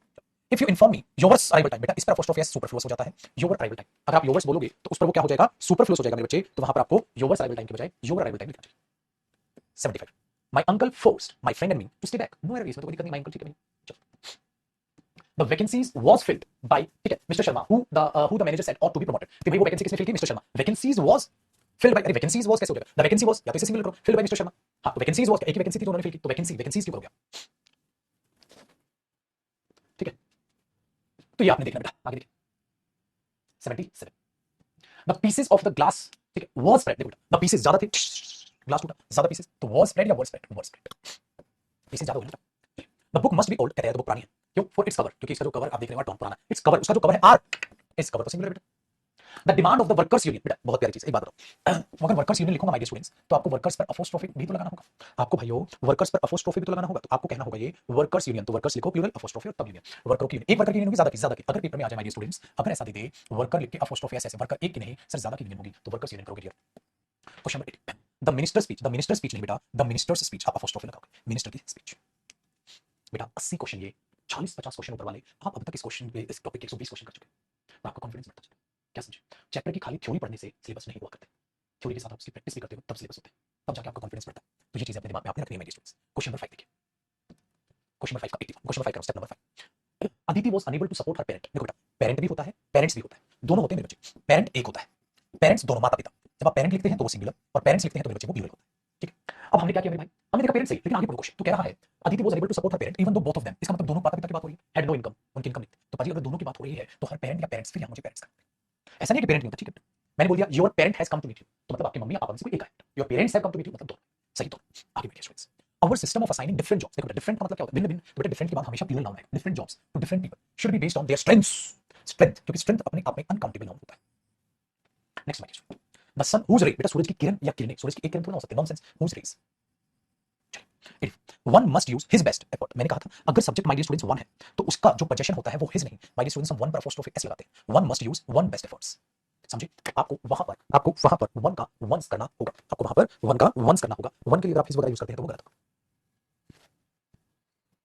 If you inform me yours arrival time, बेटा इस पर अपोस्ट्रोफी एस सुपरफ्लुअस हो जाता है, योर अराइवल टाइम, अगर आप योर्स बोलोगे तो उस पर वो क्या हो जाएगा, सुपरफ्लुअस हो जाएगा मेरे बच्चे, तो वहां पर आपको योर्स अराइवल टाइम के बजाय योर अराइवल टाइम लिखना चाहिए। 75 my uncle forced my friend and me to stay back, no error, इसमें तो कोई दिक्कत नहीं, माय अंकल ठीक है। The vacancies was filled by, ठीक है, Mr. Sharma, who the manager said ought to be promoted, कि भाई वो वैकेंसी किसने फिल की, mister Sharma, vacancies was filled by, अरे vacancies was कैसे हो जाएगा, the vacancy was या तो इसे सिंगल करो, filled by मिस्टर शर्मा, हाँ तो vacancies was, एक ही वैकेंसी थी तो उन्होंने फिल की, तो vacancies क्यों हो गया, ठीक है। तो ये आपने देखना बेटा, आगे देखिए 77 the pieces of the glass, ठीक है, was spread, देखो बेटा the pieces ज्यादा थे, ग्लास टूटा, ज्यादा पीसेस, तो was spread या was spread, पीसेस ज्यादा हो गए। The book must be old, कहते हैं तो बुक पुरानी है, क्यों, for its cover, क्योंकि इसका जो कवर आप देख रहे हैं टॉन पुराना, इट्स कवर, उसका जो कवर है आर, इस कवर तो सिंगुलर बेटा। The demand of the workers union, बेटा बहुत प्यारी चीज, एक बात बताओ, अगर वर्कर्स यूनियन लिखूंगा माय डियर स्टूडेंट्स, तो आपको वर्कर्स पर अपोस्ट्रोफी भी तो लगाना होगा, आपको भाइयों वर्कर्स पर अपोस्ट्रोफी भी तो लगाना होगा, तो आपको कहना होगा ये वर्कर्स यूनियन, तो वर्कर्स लिखो प्लूरल, अपोस्ट्रोफी और तब यूनियन, वर्कर की यूनियन, एक वर्कर की यूनियन होगी, ज्यादा की, अगर पेपर में आ जाए माय डियर स्टूडेंट्स, अगर ऐसा दे दे वर्कर लिख के अपोस्ट्रोफी ऐसे वर्कर एक की नहीं सर ज्यादा की यूनियन होगी, तो वर्कर्स यूनियन करोगे dear. Question number 8 the minister speech नहीं बेटा, द मिनिस्टर्स स्पीच, आप अपोस्ट्रोफी लगाओगे, मिनिस्टर की स्पीच, बेटा 80 क्वेश्चन, ये 40-50 क्वेश्चन ऊपर वाले, आप अब तक इस क्वेश्चन पे, इस टॉपिक के 120 क्वेश्चन कर चुके हैं, तो आपका कॉन्फिडेंस बढ़ता चला, क्या समझे, चैप्टर की खाली थ्योरी पढ़ने से सिलेबस नहीं हुआ करते, थ्योरी के साथ आप उसकी प्रैक्टिस भी करते हो तब सिलेबस होते हैं, तब जाके आपका कॉन्फिडेंस बढ़ता है, तो ये चीजें अपने दिमाग में आपने रखनी है मेरे स्टूडेंट्स। क्वेश्चन नंबर 5 देखिए, क्वेश्चन नंबर 5 का 81, क्वेश्चन नंबर 5 करो, step number 5, Aditi was unable to support her parent, देखो बेटा पेरेंट भी होता है, पेरेंट्स भी होता है, दोनों होते हैं मेरे बच्चे, पेरेंट एक होता है, पेरेंट्स दोनों माता पिता, जब आप पेरेंट लिखते हैं तो वो सिंगुलर और पेरेंट्स लिखते हैं तो मेरे बच्चे वो प्लूरल होता है, ठीक है। अब हमने क्या किया मेरे भाई, हमने देखा पेरेंट्स सही, लेकिन आगे बढ़ो क्वेश्चन, तो कह रहा है Aditi was able to support her parent even though both of them, इसका मतलब दोनों माता पिता की बात हो रही है, हैड नो इनकम, उनकी इनकम नहीं थी। तो पाजी अगर दोनों की बात हो रही है तो हर पेरेंट या पेरेंट्स, फिर यहां मुझे पेरेंट्स का ऐसा नहीं है कि पेरेंट नहीं होता, ठीक है। मैंने बोल दिया your parent has come to meet you, तो मतलब आपके मम्मी या पापा में से कोई एक है। Your parents have come to meet you मतलब दोनों, सही तो आगे बढ़िए students. Our system of assigning different jobs, देखो डिफरेंट का मतलब क्या होता है, भिन्न भिन्न, तो बेटा डिफरेंट के बाद हमेशा प्लूरल नाउन आएगा, different jobs to different people should be based on their strengths, strength, क्योंकि स्ट्रेंथ अपने आप में अनकाउंटेबल नाउन होता है। Next my question, the sun whose ray, बेटा सूरज की किरण या किरणें, सूरज की एक किरण थोड़ा हो सकती है, nonsense, whose rays. One must use his best effort, मैंने कहा था अगर subject my dear students one है तो उसका जो पोजेशन होता है वो हिज नहीं, माय डियर स्टूडेंट्स हम वन पर अपोस्ट्रोफी एस लगाते हैं, one must use one best efforts, समझे। आपको वहां पर वन का वंस करना होगा, आपको वहां पर वन का वंस करना होगा, वन के लिए अगर आप हिज वगैरह यूज करते हैं तो वो गलत होगा,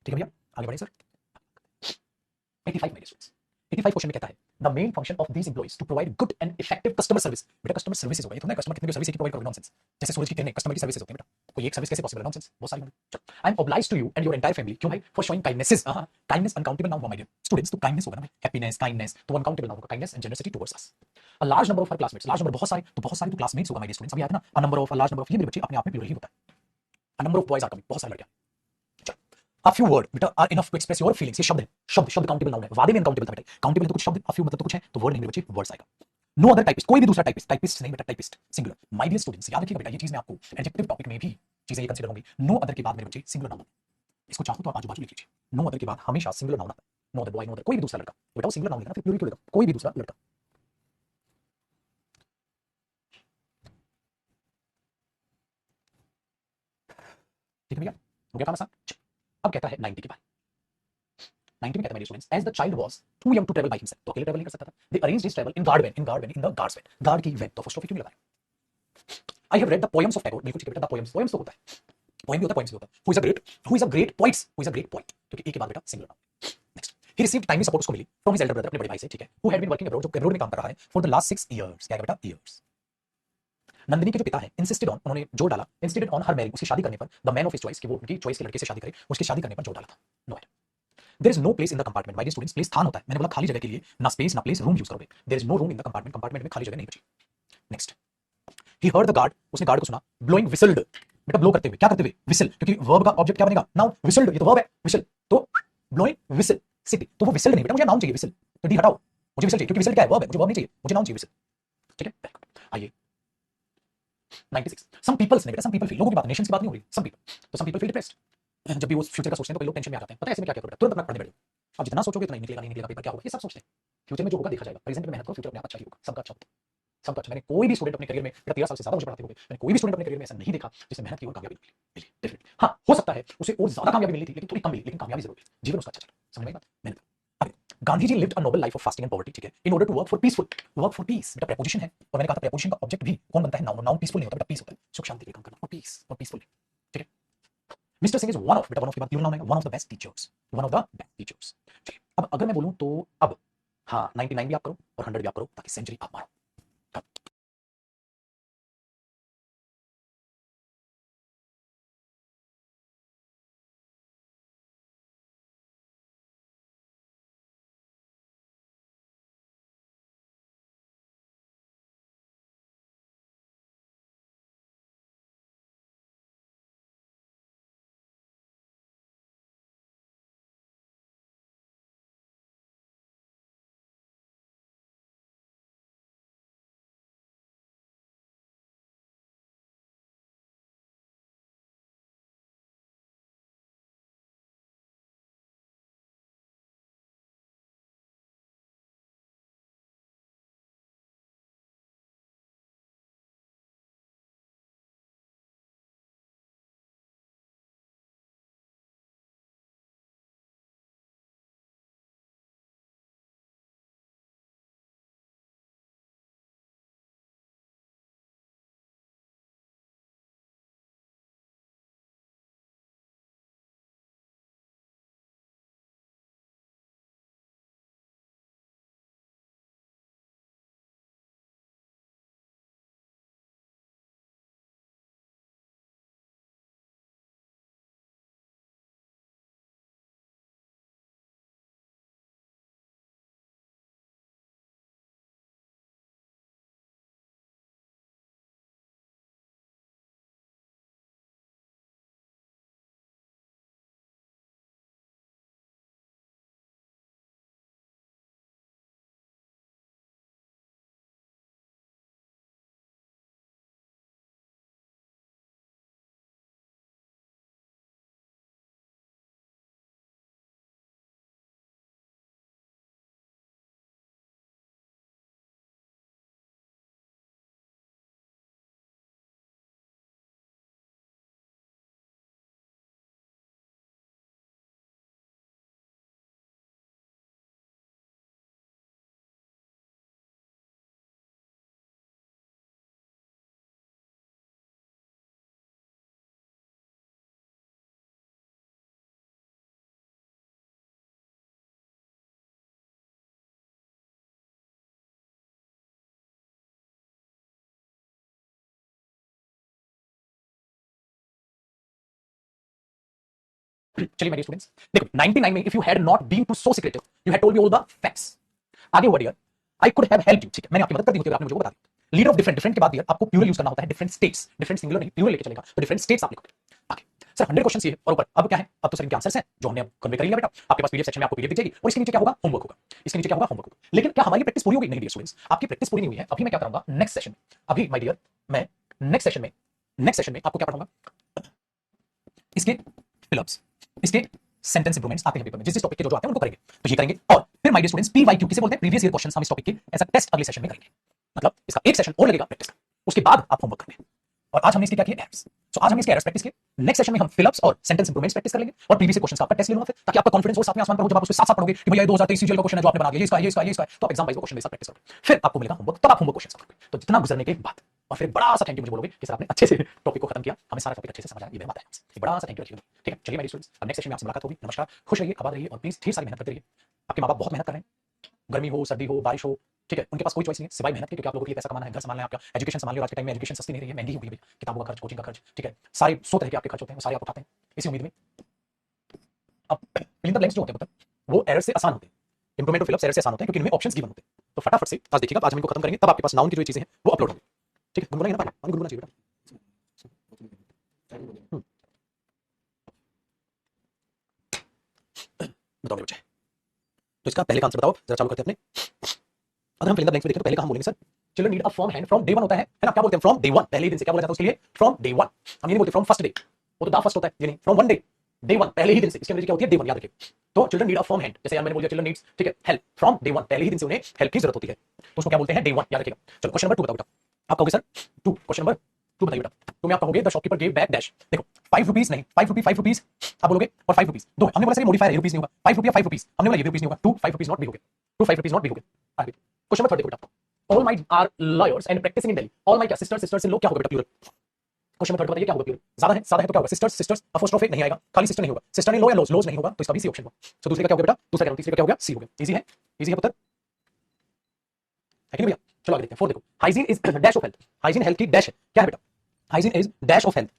ठीक है भैया। आगे बढ़े सर। 85 मेरे स्टूडेंट्स, 85 क्वेश्चन में कहता है the main function of these employees to provide good and effective customer service, बेटा कस्टमर सर्विसेज होगा, ये तो ना कस्टमर कितने भी सर्विस की प्रोवाइड करोगे, नॉनसेंस। जैसे सूरज की किरणें कस्टमर की सर्विसेज होती है बेटा, कोई एक सर्विस कैसे पॉसिबल है, नॉनसेंस, बहुत सारी होंगी। I am obliged to you and your entire family, क्यों भाई, for showing kindness, kindness uncountable noun my dear students, तो काइंडनेस होगा ना भाई, हैप्पीनेस काइंडनेस तो अनकाउंटेबल नाउन होगा, kindness and generosity towards us. A large number of our classmates, large number बहुत सारे, तो बहुत सारे तो क्लासमेट्स होगा माय डियर स्टूडेंट्स, अभी आया था ना, अ number of, a large number of, ये मेरे बच्चे अपने आप में प्लूरल ही होता है, a number of boys are coming, बहुत सारे लड़कियां। A few word बेटा are enough to express your feelings, ये शब्द है, शब्द काउंटेबल नाउन है, वादे में अनकाउंटेबल था बेटा, काउंटेबल है तो कुछ शब्द, a few मतलब तो कुछ है, तो वर्ड नहीं मेरे बच्चे, वर्ड्स आएगा। नो अदर टाइपिस्ट, कोई भी दूसरा टाइपिस्ट, टाइपिस्ट नहीं बेटा, typist singular, my dear students याद रखिएगा बेटा, ये चीज मैं आपको एडजेक्टिव टॉपिक में भी चीजें ये कंसीडर होंगी। नो अदर के बाद मेरे बच्चे सिंगुलर नाउन, इसको चाहो तो आप आजू बाजू लिख लीजिए, नो अदर के बाद हमेशा सिंगुलर नाउन आता है, no other boy, no other कोई भी दूसरा लड़का, बेटा वो सिंगुलर नाउन लेगा फिर प्लूरल क्यों लेगा, कोई भी दूसरा लड़का, ठीक है भैया, हो गया काम आसान। अब कहता है 90 के बाद, 90 में कहता है मेरे students as the child was too young to travel by himself, तो अकेले ट्रैवल नहीं कर सकता था, they arranged his travel in guard van, in guard van, in the guard's van, guard की वैन, तो फर्स्ट ऑफ क्यों लगाया। I have read the poems of Tagore, बिल्कुल ठीक है बेटा, द पोएम्स, पोएम्स तो होता है, पोएम भी होता है, पोएम्स भी होता है, who is a great poets, who is a great poet, क्योंकि एक के बाद बेटा singular noun. Next, he received timely support, उसको मिली फ्रॉम हिज एल्डर ब्रदर, अपने बड़े भाई से, ठीक है, who had been working abroad, जो अब्रॉड में काम कर रहा है, फॉर द लास्ट 6 इयर्स, क्या है बेटा, इयर्स। नंदिनी के जो पिता है इंसिस्टेड ऑन, उन्होंने जोर डाला, इंसिस्टेड ऑन हर मैरिंग, उसकी शादी करने पर, the man of his choice, कि वो उनकी चॉइस के लड़के से शादी करे, उसकी शादी करने पर जोर डाला था। नो है, there is no place in the compartment, my dear students, place स्थान होता है, मैंने बोला खाली जगह के लिए ना स्पेस ना प्लेस, रूम यूज करोगे, there is no room in the compartment, compartment में खाली जगह नहीं बची। Next, he heard the guard, उसने गार्ड को सुना, ब्लोइंग विसल्ड, बेटा ब्लो करते हुए, क्या करते हुए, विसल, क्योंकि वर्ब का ऑब्जेक्ट क्या बनेगा, नाउन, विसल्ड, ये तो वर्ब है, विसल, तो ब्लोइंग विसल सिटी, तो वो विसल्ड नहीं बेटा, मुझे नाउन चाहिए विसल, तो डी हटाओ, मुझे विसल चाहिए, क्योंकि विसल क्या है, वर्ब है, मुझे वर्ब नहीं चाहिए, मुझे नाउन चाहिए विसल, ठीक है। आइए 96, सम पीपल्स ने बेटा, सम पीपल फील, लोगों की बात, नेशंस की बात नहीं हो रही, सम पीपल, तो सम पीपल फील डिप्रेस्ड, जब भी वो फ्यूचर का सोचते हैं तो कई लोग टेंशन में आ जाते हैं, पता है ऐसे में क्या क्या करो, तुरंत अपना पढ़ने बैठ जाओ, अब जितना सोचोगे उतना ही निकलेगा, नहीं निकलेगा पेपर, क्या होगा, ये सब सोचते हैं, फ्यूचर में जो होगा देखा जाएगा, प्रेजेंट में मेहनत करो, फ्यूचर अपने आप अच्छा ही होगा, सबका अच्छा होता है, सबका अच्छा। मैंने कोई भी स्टूडेंट अपने करियर में, बेटा 13 साल से ज्यादा मुझे पढ़ाते हुए, मैंने कोई भी स्टूडेंट अपने करियर में ऐसा नहीं देखा जिसने मेहनत की और कामयाबी मिली, डेफिनेटली हाँ हो सकता है उसे और ज्यादा कामयाबी मिली थी, लेकिन थोड़ी कम मिली, लेकिन कामयाबी जरूर मिली, जीवन उसका अच्छा चला, समझ में आई बात, मेहनत। आगे, Gandhi ji lived a noble life of fasting and poverty, ठीक है, in order to work for peace, बेटा प्रेपोजिशन है, और मैंने कहा था प्रेपोजिशन का ऑब्जेक्ट भी कौन बनता है, नाउन, नाउन पीसफुल नहीं होता बेटा, पीस होता है, सुख शांति के लिए काम करना, और पीस और पीसफुल, ठीक है। Mister Singh is one of, बेटा वन ऑफ के बाद प्लूरल नाउन आएगा, one of the best teachers, one of the best teachers, ठीक है। अब अगर मैं बोलूं तो अब हाँ 99 भी आप करो और 100 भी आप करो, ताकि सेंचुरी आप मारो। चलिए मेरे स्टूडेंट्स देखो 99 में if you had not been too so secretive you had told me all the facts आगे हुआ dear I could have help you ठीक है मैंने आपकी मदद कर दी होती अगर आपने मुझे वो बता दिया लीडर ऑफ डिफरेंट डिफरेंट के बाद डियर आपको प्लूरल यूज करना होता है डिफरेंट स्टेट्स डिफरेंट सिंगुलर नहीं प्लूरल लेके चलेगा तो डिफरेंट स्टेट्स आप लिखोगे आगे सर 100 क्वेश्चंस ये है और ऊपर अब क्या है अब तो सर इनके आंसर्स हैं जो हमने अब कन्वे कर लिया बेटा आपके पास पीडीएफ सेक्शन में आपको पीडीएफ दिख जाएगी और इसके नीचे क्या होगा होमवर्क होगा इसके नीचे क्या होगा होमवर्क होगा लेकिन क्या हमारी प्रैक्टिस पूरी होगी नहीं डियर स्टूडेंट्स आपकी प्रैक्टिस पूरी नहीं हुई है अभी मैं क्या करूंगा नेक्स्ट सेशन में अभी माय डियर मैं नेक्स्ट सेशन में आपको क्या पढ़ाऊंगा इसके फिलअप्स इसके सेंटेंस इंप्रूवमेंट्स आते हैं पेपर में जिस टॉपिक के जो आते हैं उनको करेंगे तो ये करेंगे और फिर माय डियर स्टूडेंट्स पीवाईक्यू किसे बोलते हैं प्रीवियस ईयर क्वेश्चंस हम इस टॉपिक के एज अ टेस्ट अगले सेशन में करेंगे मतलब इसका एक सेशन और लगेगा प्रैक्टिस का उसके बाद आप होमवर्क करेंगे और आज हमने इसके क्या किया एप्स सो आज हमने इसके एरर्स प्रैक्टिस किए नेक्स्ट सेशन में हम फिलअप्स और सेंटेंस इंप्रूवमेंट्स प्रैक्टिस कर लेंगे और प्रीवियस क्वेश्चंस का आपका टेस्ट ले लूंगा फिर ताकि आपका कॉन्फिडेंस हो साथ में आसमान पर हो जब आप उसके साथ साथ पढ़ोगे कि भैया 2023 सीजीएल का क्वेश्चन है जो आपने बना दिया ये इसका तो आप एग्जाम वाइज क्वेश्चन के साथ प्रैक्टिस करोगे फिर आपको मिलेगा होमवर्क तब आप होमवर्क क्वेश्चन करोगे तो जितना गुजरने के बाद और फिर बड़ा सा थैंक यू मुझे बोलोगे कि सर आपने अच्छे से टॉपिक को खत्म किया हमें सारा टॉपिक अच्छे से समझ आया ये बात है एक बड़ा सा थैंक यू रखिए ठीक है चलिए मेरे स्टूडेंट्स अब नेक्स्ट सेशन में आपसे मुलाकात होगी नमस्कार खुश रहिए आबाद रहिए और प्लीज ढेर सारी मेहनत करते रहिए आपके माँ बाप बहुत मेहनत कर रहे हैं गर्मी हो सर्दी हो बारिश हो ठीक है उनके पास कोई चॉइस नहीं है सिवाय मेहनत के क्योंकि आप लोगों के लिए पैसा कमाना है घर संभालना है आपका एजुकेशन संभाल लो आज के टाइम में एजुकेशन सस्ती नहीं रही है महंगी हो गई है किताबों का खर्च कोचिंग का खर्च ठीक है सारे 100 तरह के आपके खर्च होते हैं वो सारे आप उठाते हैं इसी उम्मीद में अब फिल इन द ब्लैंक्स जो होते हैं मतलब वो एरर से आसान होते हैं इंप्रूवमेंट और फिलअप्स एरर से आसान होते हैं क्योंकि इनमें ऑप्शंस गिवन होते हैं तो फटाफट से आज देखिएगा आज हम इनको खत्म करेंगे तब आपके पास नाउन की जो चीजें हैं वो अपलोड होंगी ठीक है गुनगुना ना पानी गुनगुना चाहिए बेटा बताओ मेरे बच्चे तो इसका पहले का आंसर बताओ जरा चालू करते हैं अपने अगर हम फिल इन द ब्लैंक्स में देखें तो पहले का हम बोलेंगे sir children need a firm hand from day one होता है ना क्या बोलते हैं फ्रॉम डे वन पहले ही दिन से क्या बोला जाता है उसके लिए फ्रॉम डे वन हम ये नहीं बोलते फ्रॉम फर्स्ट डे वो तो दा फर्स्ट होता है ये नहीं फ्रॉम वन डे वन पहले ही दिन से इसकी अंग्रेजी क्या होती है डे वन याद रखिए तो children need a firm hand जैसे यार मैंने बोल दिया चिल्ड्रन नीड्स ठीक है हेल्प फ्रॉम डे वन पहले ही दिन से उन्हें हेल्प की जरूरत होती है तो उसको क्या बोलते हैं डे वन याद रखिएगा चलो क्वेश्चन नंबर 2 बताओ बेटा आप कहोगे सर 2 क्वेश्चन नंबर 2 बताइए बेटा तो मैं आप कहोगे the shopkeeper gave back dash देखो 5 रुपीस नहीं 5 रुपीस आप बोलोगे और 5 रुपीस दो हमने बोला सर ये मॉडिफायर है रुपीस नहीं होगा 5 रुपया 5 रुपीस हमने बोला ये रुपीस नहीं होगा 2 5 रुपीस नॉट भी हो गया 2 5 रुपीस नॉट भी हो गया आगे क्वेश्चन नंबर 3 देखो बेटा all my are lawyers and practicing in Delhi all my sisters in लोग क्या होगा बेटा प्लूरल क्वेश्चन नंबर 3 बताइए क्या होगा प्लूरल ज्यादा है तो क्या होगा सिस्टर्स अपोस्ट्रोफे नहीं आएगा खाली सिस्टर नहीं होगा सिस्टर इन लॉ या लॉज नहीं होगा तो इसका भी सी ऑप्शन होगा तो दूसरे का क्या होगा बेटा दूसरा क्या तीसरे का क्या होगा सी हो गया इजी है पुत्र है कि नहीं भैया चलो आगे देखते हैं 4 देखो hygiene is dash of health hygiene health की डैश है क्या है बेटा hygiene is dash of health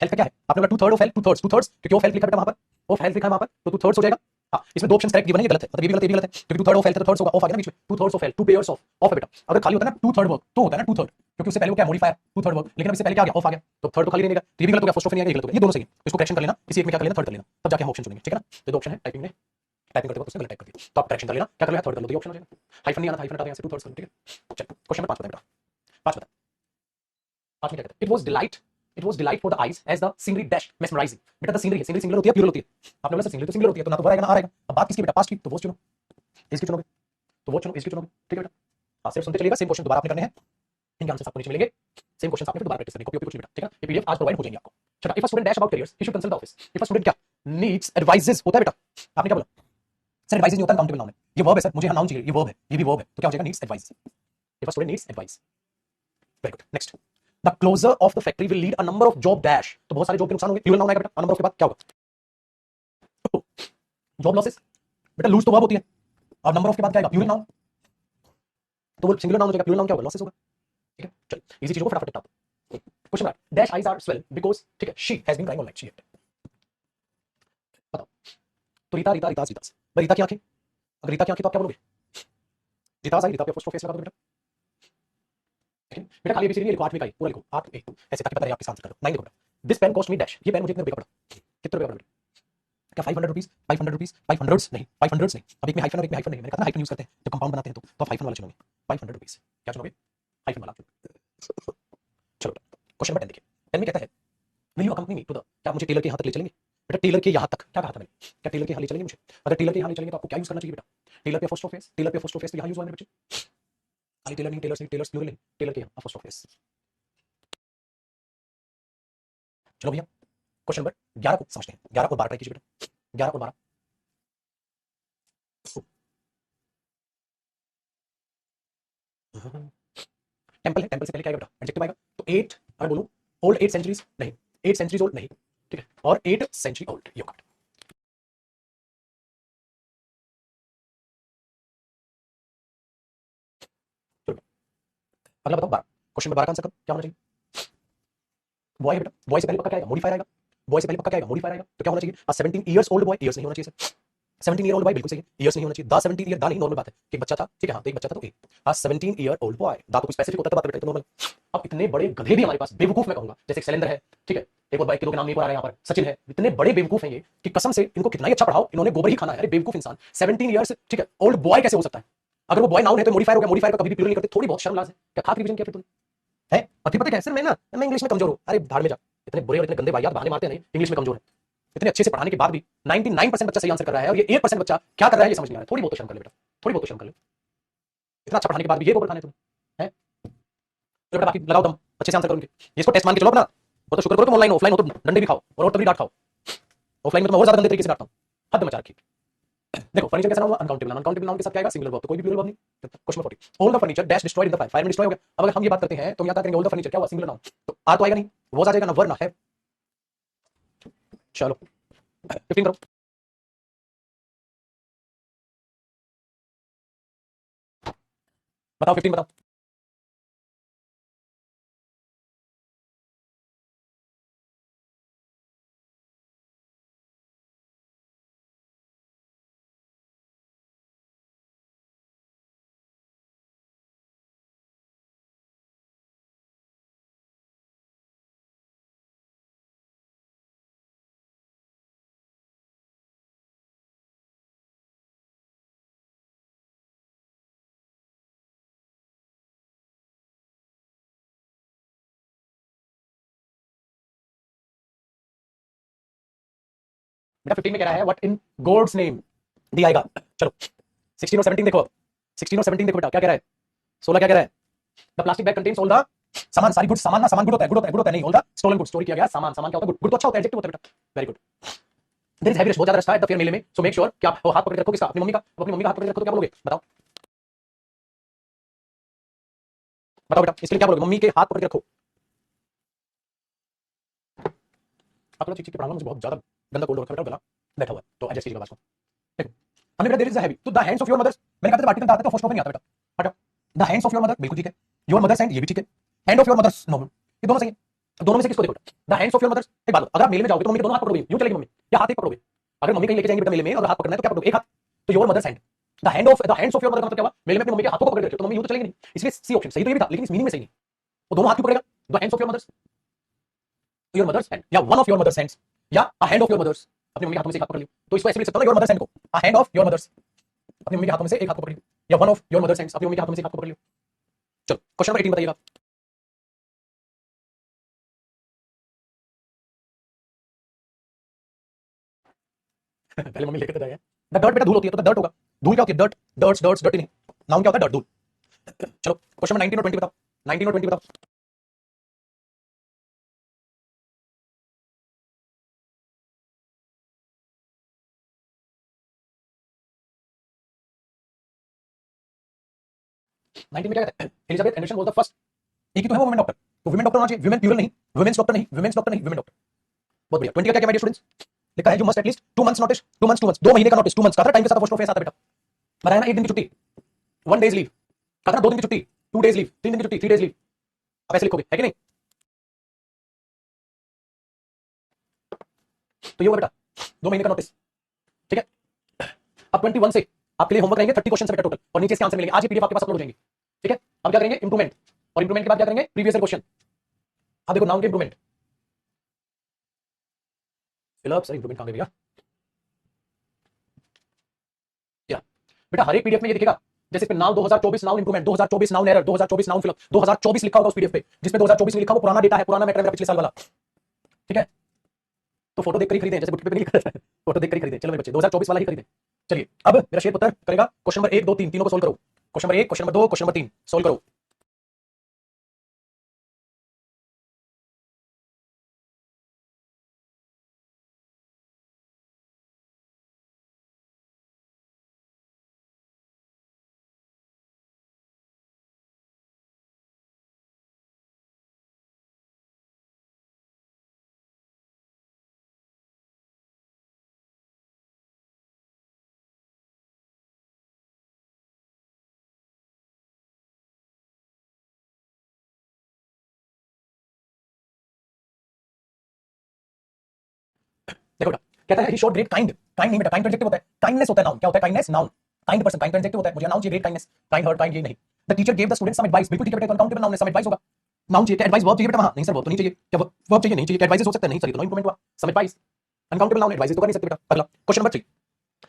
health का क्या है आपने बोला 2/3 ऑफ हेल्थ 2/3 क्योंकि ऑफ हेल्थ लिखा बेटा वहां पर ऑफ हेल्थ लिखा है वहां पर तो 2/3 हो जाएगा हाँ इसमें दो ऑप्शन करेक्ट गिवन है ये गलत है मतलब ये भी गलत है क्योंकि 2/3 ऑफ हेल्थ तो थर्ड्स होगा ऑफ आ गया ना बीच में 2/3 ऑफ हेल्थ 2 पेयर्स ऑफ है बेटा अगर खाली होता है ना 2/3 वर्क तो होता है ना 2/3 क्योंकि उससे पहले वो क्या मॉडिफायर 2/3 वर्क लेकिन अब इससे पहले क्या आ गया ऑफ आ गया तो थर्ड तो खाली रहेगा तो ये भी गलत हो गया फर्स्ट ऑफ नहीं आ गया ये गलत हो गया ये दोनों सही है इसको करेक्शन कर लेना इसी एक में क्या कर लेना थर्ड कर लेना तब जाके हम ऑप्शन चुनेंगे ठीक है ना ये दो ऑप्शन है टाइपिंग करते वक्त उसने गलत टाइप कर दिया तो आप करेक्शन कर लेना क्या कर लेना थर्ड कर लो तो ये ऑप्शन हो जाएगा हाइफन नहीं आना हाइफन हटा दें ऐसे 2/3 कर ठीक है चलो क्वेश्चन नंबर 5 बताएं बेटा 5 में क्या कहते हैं it was delight for the eyes as the scenery dash mesmerising बेटा द सीनरी है सीनरी सिंगुलर होती है प्लूरल होती है आपने बोला सर सीनरी तो सिंगुलर होती है तो ना तो वर्ब आएगा ना आ रहेगा अब बात किसकी बेटा पास्ट की तो वो चुनो इसकी चुनोगे तो वो चुनो इसकी चुनोगे ठीक है बेटा हां सिर्फ सुनते चलिएगा सेम क्वेश्चन दोबारा आपने करने हैं इनके आंसर्स आपको नीचे मिलेंगे सेम क्वेश्चंस आपने फिर दोबारा प्रैक्टिस करनी कॉपी कुछ बेटा ठीक है ये पीडीएफ आज प्रोवाइड हो जाएंगे आपको चलो if a student dash about careers he should consult the office if a student क्या नीड्स एडवाइसेस होता है बेटा आपने क्या बोला सर एडवाइसेस नहीं होता काउंटेबल नाउन है ये वर्ब है सर मुझे नाउन चाहिए ये वर्ब है ये भी वर्ब है तो क्या हो जाएगा needs advice if a student needs advice very good next the closure of the factory will lead a number of job dash तो बहुत सारे जॉब के नुकसान होंगे प्लूरल नाउन आएगा बेटा नंबर ऑफ के बाद क्या होगा जॉब लॉसेस बेटा लूज तो वर्ब होती है और नंबर ऑफ के बाद क्या आएगा प्लूरल नाउन तो वो सिंगुलर नाउन हो जाएगा प्लूरल नाउन क्या होगा लॉसेस होगा ठीक है चलो इजी चीजों को फटाफट निपटाते हैं question number dash eyes are swell because ठीक है she has been crying all night she बताओ तो रीता रीता की आंखें अगर रीता की आंखें तो आप क्या बोलोगे रीता आई रीता पे फर्स्ट फेस लगा दो बेटा बेटा खाली एबीसीडी लिखो 8वीं का पूरा लिखो 8 ए ऐसे ताकि पता रहे आपके आंसर कर दो 9 लिखो बेटा this pen cost me dash ये पेन मुझे कितने रुपए का पड़ा कितने रुपए का पड़ा क्या 500 रुपीस 500 रुपीस 500 नहीं 500 नहीं अब एक में हाइफन और एक में हाइफन नहीं मैंने कहा ना हाइफन यूज करते हैं जब कंपाउंड बनाते हैं तो आप हाइफन वाला चुनोगे 500 रुपीस क्या चुनोगे हाइफन वाला चलो क्वेश्चन नंबर 10 देखिए 10 में कहता है will you accompany me to the क्या मुझे टेलर के यहां तक ले चलेंगे बेटा टेलर के यहां तक क्या कहा था मैंने क्या टेलर के यहां ले चलेंगे मुझे अगर टेलर के यहां ले चलेंगे तो आपको क्या यूज करना चाहिए बेटा टेलर पे फर्स्ट ऑफ फेस तो यहां यूज हुआ है बच्चे खाली टेलर नहीं टेलर्स प्लूरल नहीं टेलर के यहां फर्स्ट ऑफ फेस चलो भैया क्वेश्चन नंबर 11 को समझते हैं 11 और 12 ट्राई कीजिए बेटा 11 और 12 टेंपल है टेंपल से पहले क्या आएगा बेटा एडजेक्टिव आएगा तो 8 अगर बोलूं ओल्ड 8 सेंचुरीज नहीं 8 सेंचुरीज ओल्ड नहीं ठीक है और 8 सेंचुरी ओल्ड ये होगा चलो अगला बताओ 12 क्वेश्चन नंबर 12 का आंसर क्या होना चाहिए बॉय है बेटा बॉय से पहले पक्का क्या आएगा मॉडिफायर आएगा बॉय से पहले पक्का क्या आएगा, मॉडिफायर आएगा। तो क्या होना चाहिए, 17 ईयर्स ओल्ड बॉय, ईयर्स नहीं होना चाहिए सर, 17 ईयर ओल्ड बॉय बिल्कुल सही है, ईयर्स नहीं होना चाहिए। दा 17 ईयर, दा नहीं, नॉर्मल बात है कि एक बच्चा था, ठीक है, हाँ, तो एक बच्चा था तो एक, 17 ईयर ओल्ड बॉय, दा तो कुछ स्पेसिफिक होता है, तो बात बेटा नॉर्मल। अब इतने बड़े गधे भी हमारे पास, बेवकूफ मैं कहूंगा, जैसे एक शैलेंद्र है, ठीक है, एक और बाइक के दो के नाम नहीं पड़ा रहा है यहाँ पर, सचिन है, इतने बड़े बेवकूफ हैं ये कि कसम से इनको कितना ही अच्छा पढ़ाओ, इन्होंने गोबर ही खाना है। अरे बेवकूफ इंसान, 17 ईयर्स, ठीक है, ओल्ड बॉय कैसे हो सकता है? अगर वो बॉय नाउन है तो मॉडिफायर हो गया, मॉडिफायर का कभी भी प्लूरल नहीं करते, थोड़ी बहुत शर्म लाज है क्या? खाक रिवीजन किया फिर तूने है? और फिर पता है सर मैं इंग्लिश में कमजोर हूं, अरे भाड़ में जा, इतने बुरे और इतने गंदे वाहियात बहाने मारते हैं, नहीं इंग्लिश में कमजोर है, इतने अच्छे से पढ़ाने के बाद भी 99% बच्चा सही आंसर कर रहा है और ये 1% बच्चा क्या कर रहा है ये समझ नहीं आ रहा है। थोड़ी बहुत तो शर्म कर ले बेटा, थोड़ी बहुत तो शर्म कर ले, इतना अच्छा पढ़ाने के बाद भी ये गोबर खाने तुम है। तो बेटा बाकी लगाओ दम, अच्छे से आंसर करोगे, इसको टेस्ट मान के चलो अपना, और तो शुक्र करो तुम ऑनलाइन, ऑफलाइन हो तो डंडे भी खाओ और तभी डांट खाओ, ऑफलाइन में तो मैं और ज्यादा गंदे तरीके से डांटता हूं, हद मचा रखी। देखो फर्नीचर कैसा नाम हुआ, अनकाउंटेबल, अनकाउंटेबल नाउन के साथ क्या आएगा, सिंगुलर वर्ब, तो कोई भी प्लूरल वर्ब नहीं। Question 40, all the furniture dash destroyed in the fire, fire में डिस्ट्रॉय हो गया। अब अगर हम ये बात करते हैं तो हम क्या करेंगे, ऑल द फर्नीचर क्या हुआ, सिंगुलर नाउन, तो आ तो आएगा नहीं, वो आ जाएगा ना, वर ना है। चलो 15 करो, बताओ 15 बताओ। बेटा 15 में कह रहा है what in God's name, D आएगा। चलो 16 और 17 देखो, 16 और 17 देखो बेटा क्या कह रहा है, 16 क्या कह रहा है, the plastic bag contains all the सामान, सारी गुड, सामान ना, सामान गुड होता है, गुड होता है, गुड होता है नहीं, ऑल द स्टोलन गुड, स्टोरी किया गया सामान, सामान क्या होता है, गुड, गुड तो अच्छा होता है, एडजेक्टिव होता है बेटा, very good. There is heavy rush, बहुत ज्यादा रश है द फेयर मेले में, सो मेक श्योर कि आप हाथ पकड़ के रखो, किसका, अपनी मम्मी का, अपनी मम्मी का हाथ पकड़ के रखो तो क्या बोलोगे बताओ, बताओ बेटा इसके लिए क्या बोलोगे, मम्मी के हाथ पकड़ के रखो। आप थोड़ा चीख चीख के पढ़ाना, मुझे बहुत ज्यादा गंदा कोल्ड हो रखा है बेटा, गला बैठा हुआ है, तो एडजस्ट कीजिएगा बात को। देखो हमने बेटा देयर इज हैवी, तो the hands of your mothers, मैंने कहा था आर्टिकल आता है तो फर्स्ट ऑफ नहीं आता बेटा, हटा, the hands of your mother बिल्कुल ठीक है, योर मदर्स हैंड ये भी ठीक है, hand of your mothers no, ये दोनों सही है। तो दोनों में से किसको देखो, the hands of your mothers, एक बात अगर आप मेले में जाओगे तो मम्मी के दोनों हाथ पकड़ोगे, यूं चलेगी मम्मी या हाथ एक पकड़ोगे, अगर मम्मी कहीं लेके जाएंगे बेटा मेले में और हाथ पकड़ना है तो क्या पकड़ोगे, एक हाथ, तो your mother's hand, the hand of, the hands of your mother का मतलब क्या हुआ, मेले में अपनी मम्मी के हाथों को पकड़ के रखो तो मम्मी यूं तो चलेगी नहीं, इसलिए सी ऑप्शन सही तो ये भी था लेकिन इस मीनिंग में सही नहीं, वो दोनों हाथ क्यों पकड़ेगा, the hands of your mother's, your mother's hand या one of your mother's hands या a hand of your mother's, अपनी मम्मी के हाथों में से एक हाथ पकड़ लियो, तो इसको ऐसे लिख सकता हूं ना, योर मदर्स हैंड को a hand of your mother's, अपनी मम्मी के हाथों में से एक हाथ को पकड़ लियो, या one of your mother's hands, अपनी मम्मी के हाथों में से एक हाथ को पकड़ लियो। चलो क्वेश्चन नंबर 18 बताइएगा। पहले मम्मी लेकर जाएगा, द डर्ट बेटा धूल होती है तो द डर्ट होगा, धूल क्या होती है, डर्ट, डर्ट्स, डर्ट्स, डर्टी नहीं, नाउन क्या होता है, डर्ट, धूल। चलो क्वेश्चन नंबर 19 और 20 बताओ, 19 और 20 बताओ। 19 में क्या कहता है, Elizabeth Anderson was the first, एक ही तो है वो वुमेन डॉक्टर, तो वुमेन डॉक्टर होना चाहिए, वुमेन प्लूरल नहीं, वुमेन्स डॉक्टर नहीं, वुमेन्स डॉक्टर नहीं, वुमेन डॉक्टर, बहुत बढ़िया। 20 का क्या, माय डियर स्टूडेंट्स, लिखा है you must at least 2 months notice, 2 months, 2 months, 2 महीने का नोटिस, 2 मंथ्स का था, टाइम के साथ अपोस्ट्रोफ एस आता है बेटा, बताया ना, 1 दिन की छुट्टी, 1 डेज लीव का था, 2 दिन की छुट्टी, 2 डेज लीव, 3 दिन की छुट्टी, 3 डेज लीव, अब ऐसे लिखोगे है कि नहीं, तो ये होगा बेटा 2 महीने का नोटिस, ठीक है। अब 21 से आपके लिए होमवर्क रहेंगे 30 क्वेश्चन बेटा टोटल, और नीचे इसके आंसर मिलेंगे, आज ही पीडीएफ आपके पास अपलोड हो जाएंगे, ठीक है। अब क्या करेंगे, इंप्रूवमेंट, और इंप्रूवमेंट के बाद क्या करेंगे, प्रीवियस ईयर क्वेश्चन। अब देखो नाउन के इंप्रूवमेंट, फिलअप सर इंप्रूवमेंट कहां गया भैया, या बेटा हर एक पीडीएफ में ये दिखेगा, जैसे now 2024 noun improvement, 2024 noun error, 2024 noun fill up, 2024 लिखा होगा उस पीडीएफ पे, जिसमें 2024 में लिखा वो पुराना डेटा है, पुराना मैटर है मेरा पिछले साल वाला, ठीक है। तो फोटो देखकर ही खरीदें, जैसे बुक पे नहीं लिखा रहता है, फोटो देखकर ही खरीदें, चलो मेरे बच्चे 2024 वाला ही खरीदें। चलिए अब मेरा शेर पुत्र करेगा क्वेश्चन नंबर 1 2 3, तीनों को सोल्व करो, question number 1, question number 2, question number 3 solve करो। देखो बेटा, कहता है he showed great kind, kind नहीं बेटा, काइंड एडजेक्टिव होता है, काइंडनेस होता है नाउन, क्या होता है kindness, noun, kind person, kind adjective होता है, मुझे नाउन चाहिए great kindness, kind heart, kind ये नहीं। The teacher gave the student some advice, बिल्कुल ठीक है बेटा, अनकाउंटेबल नाउन है, सम एडवाइस होगा, नाउन चाहिए, क्या एडवाइस वर्ब चाहिए बेटा, वहां नहीं सर वर्ब तो नहीं चाहिए, क्या वर्ब चाहिए नहीं चाहिए, एडवाइसेस हो सकता है नहीं सर, ये तो नो इंप्रूवमेंट हुआ, some advice, uncountable noun, advices तो कर नहीं सकते बेटा। अगला क्वेश्चन नंबर 3,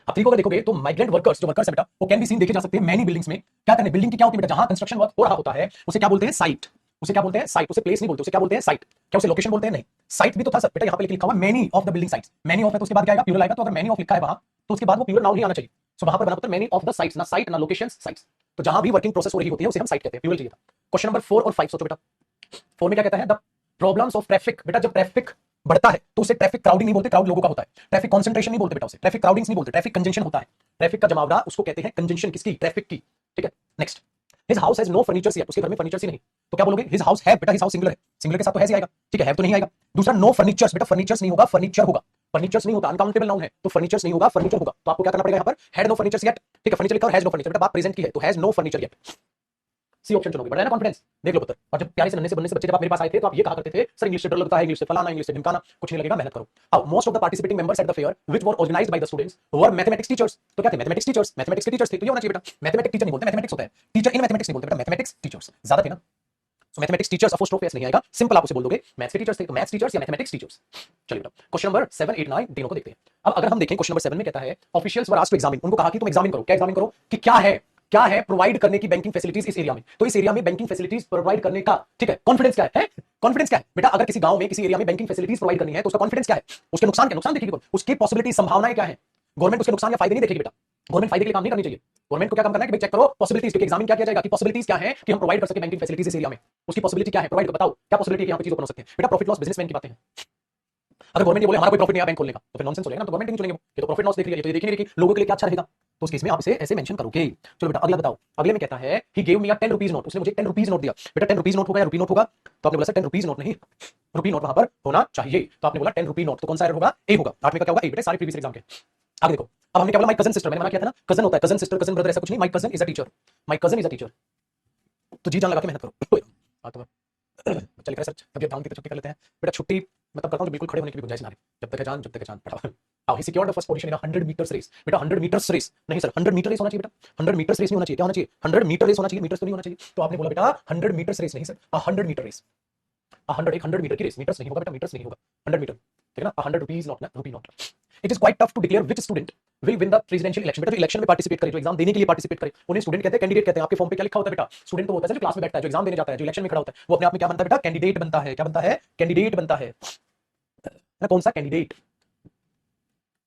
अब 3 को अगर देखोगे तो माइग्रेंट वर्कर्स, जो वर्कर्स है बेटा, वो कैन बी सीन, देखे जा सकते हैं मैनी बिल्डिंग्स में, क्या करने, बिल्डिंग की क्या होती है बेटा, जहां कंस्ट्रक्शन वर्क हो रहा होता है उसे क्या बोलते हैं, साइट, उसे क्या बोलते हैं, साइट, उसे प्लेस नहीं बोलते, उसे क्या बोलते हैं, साइट, क्या उसे लोकेशन बोलते हैं, नहीं, साइट भी तो था सर बेटा, यहाँ पे लिखा हुआ many of the building sites, many of है तो उसके बाद क्या आएगा, प्लूरल आएगा, तो अगर मैनी ऑफ लिखा है वहां तो उसके बाद वो प्लूरल नाउन ही आना चाहिए, सो वहां पर बना होता है मैनी ऑफ द साइट्स, ना साइट ना लोकेशंस, साइट्स, तो जहां भी वर्किंग प्रोसेस हो रही होती है उसे हम साइट कहते हैं, प्लूरल चाहिए था। क्वेश्चन नंबर 4 और 5 सोचो बेटा, 4 में क्या कहता है, द प्रॉब्लम्स ऑफ ट्रैफिक, बेटा जब ट्रैफिक बढ़ता है तो उसे ट्रैफिक क्राउडिंग नहीं बोलते, क्राउड लोगों का होता है, ट्रैफिक कंसंट्रेशन नहीं बोलते बेटा, उसे ट्रैफिक क्राउडिंग नहीं बोलते, ट्रैफिक कंजंक्शन होता है, ट्रैफिक का जमावड़ा उसको कहते हैं कंजंक्शन, किसकी, ट्रैफिक की, ठीक है। Next, his house has no furnitures yet, उसके घर में फर्नीचर्स ही नहीं, तो क्या बोलोगे, हिज हाउस है बेटा, हिज हाउस सिंगुलर है, सिंगुलर के साथ तो हैज ही आएगा, ठीक है, हैव तो नहीं आएगा। दूसरा, नो फर्नीचर्स, बेटा फर्नीचर्स नहीं होगा, फर्नीचर होगा, फर्नीचर्स नहीं होता, अनकाउंटेबल नाउन है तो फर्नीचर्स नहीं होगा, फर्नीचर होगा, तो आपको क्या करना पड़ेगा, यहाँ पर हैड नो फर्नीचर्स येट, ठीक है, फर्नीचर लिखा और हैज नो फर्नीचर, बेटा बात प्रेजेंट की है तो has no furniture yet, C option चुनोगे, बड़ा है ना कॉन्फिडेंस, देख लो पुत्र। और जब प्यारे से नन्हे से बनने से बच्चे जब आप मेरे पास आए थे तो आप ये कहा करते थे, सर इंग्लिश से डर लगता है, इंग्लिश से फलाना, इंग्लिश से ढिमकाना, कुछ नहीं लगेगा, मेहनत करो। अब most of the participating members at the fair which were organised by the students were mathematics teachers, तो क्या थे, मैथमेटिक्स टीचर्स, मैथमेटिक्स के टीचर्स थे, तो ये होना चाहिए बेटा, मैथमेटिक्स टीचर नहीं बोलते, मैथमेटिक्स होता है, टीचर इन मैथमेटिक्स नहीं बोलते बेटा, मैथमेटिक्स टीचर्स ज्यादा थे ना, सो मैथमेटिक्स टीचर्स अपोस्ट्रोफ एस नहीं आएगा, सिंपल आप उसे बोल दोगे मैथ्स के टीचर्स थे, तो मैथ्स टीचर्स या मैथमेटिक्स टीचर्स। चलिए बेटा, क्वेश्चन नंबर 7, 8, 9 तीनों को देखते हैं। अब अगर हम देखें क्वेश्चन नंबर 7 में कहता है officials were asked to examine, उनको कहा कि तुम एग्जामिन करो, क्या एग्जामिन करो, कि क्या है प्रोवाइड करने की बैंकिंग फैसिलिटीज इस एरिया में, तो इस एरिया में बैंकिंग फैसिलिटीज प्रोवाइड करने का, ठीक है, कॉन्फिडेंस क्या है, कॉन्फिडेंस क्या है बेटा, अगर किसी गांव में किसी एरिया में बैंकिंग फैसिलिटीज प्रोवाइड करनी है तो उसका कॉन्फिडेंस क्या है, उसके नुकसान क्या, नुकसान देखेगी कौन, उसकी पॉसिबिलिटी, संभावनाएं क्या है, गवर्नमेंट उसके नुकसान या फायदे नहीं देखेगी बेटा, गवर्नमेंट फायदे के लिए काम नहीं करनी चाहिए, गवर्नमेंट को क्या काम करना है कि चेक करो पॉसिबिलिटीज, क्योंकि एग्जामिन क्या किया जाएगा कि पॉसिबिलिटीज क्या है कि हम प्रोवाइड कर सके बैंकिंग फैसिलिटीज इस एरिया में, उसकी पॉसिबिलिटी क्या है, प्रोवाइड बताओ क्या पॉसिबिलिटी है, यहाँ पे चीज ओपन हो सकते हैं बेटा, प्रॉफिट लॉस बिजनेसमैन की बातें हैं, अगर गवर्नमेंट ये बोले हमारा कोई प्रॉफिट नहीं है बैंक खोलने का तो फिर नॉनसेंस हो जाएगा ना, तो गवर्नमेंट नहीं चलेंगे, ये तो प्रॉफिट लॉस देख लिया, तो ये देखेंगे कि लोगों के लिए क्या अच्छा रहेगा, तो उस केस में आप इसे ऐसे मेंशन करोगे। चलो बेटा अगला बताओ, अगले में कहता है he gave me a 10 rupees note, उसने मुझे 10 रुपीस नोट दिया, बेटा 10 रुपीस नोट होगा या रुपी नोट होगा, तो आपने बोला सर 10 रुपीस नोट नहीं, रुपी नोट वहां पर होना चाहिए, तो आपने बोला 10 रुपी नोट, तो कौन सा एरर होगा, ए होगा, 8वें का क्या होगा, ए बेटा, सारे प्रीवियस एग्जाम के। आगे देखो, अब हमने क्या बोला, माय कजन सिस्टर, मैंने मना किया था ना, कजन होता है, कजन सिस्टर, कजन ब्रदर, ऐसा कुछ नहीं, my cousin is a teacher, my cousin is a teacher, तो जी जान लगा के मेहनत करो। तो चल कर सर, तबियत डाउन थी तो छुट्टी कर लेते हैं बेटा, छुट्टी मतलब करता हूं तो बिल्कुल खड़े होने की भी गुंजाइश ना रही, जब तक है जान, जब तक है जान, पढ़ाओ। आओ, he secured the first position in 100 metres race, बेटा 100 मीटर्स रेस नहीं सर, 100 मीटर रेस होना चाहिए बेटा, 100 मीटर्स रेस नहीं होना चाहिए, क्या होना चाहिए, 100 मीटर रेस होना चाहिए, मीटर्स तो नहीं होना चाहिए, तो आपने बोला बेटा 100 मीटर्स रेस नहीं सर, 100 मीटर रेस, 100 मीटर की रेस, मीटर्स नहीं होगा बेटा, मीटर्स नहीं होगा, 100 मीटर, ठीक है ना, 100 रुपीज नॉट ना, rupee note. It is quite tough to declare which student will win the presidential election, बेटा जो इलेक्शन में पार्टिसिपेट करे, जो एग्जाम देने के लिए पार्टिसिपेट करे, उन्हें स्टूडेंट कहते हैं, कैंडिडेट कहते हैं, आपके फॉर्म पे क्या लिखा होता है बेटा, स्टूडेंट तो होता है जो क्लास में बैठता है, जो एग्जाम देने जाता है, जो इलेक्शन में खड़ा होता है, वो अपने आप में क्या बनता है बेटा, कैंडिडेट बनता है, क्या बनता है, कैंडिडेट बनता है ना, कौन सा कैंडिडेट।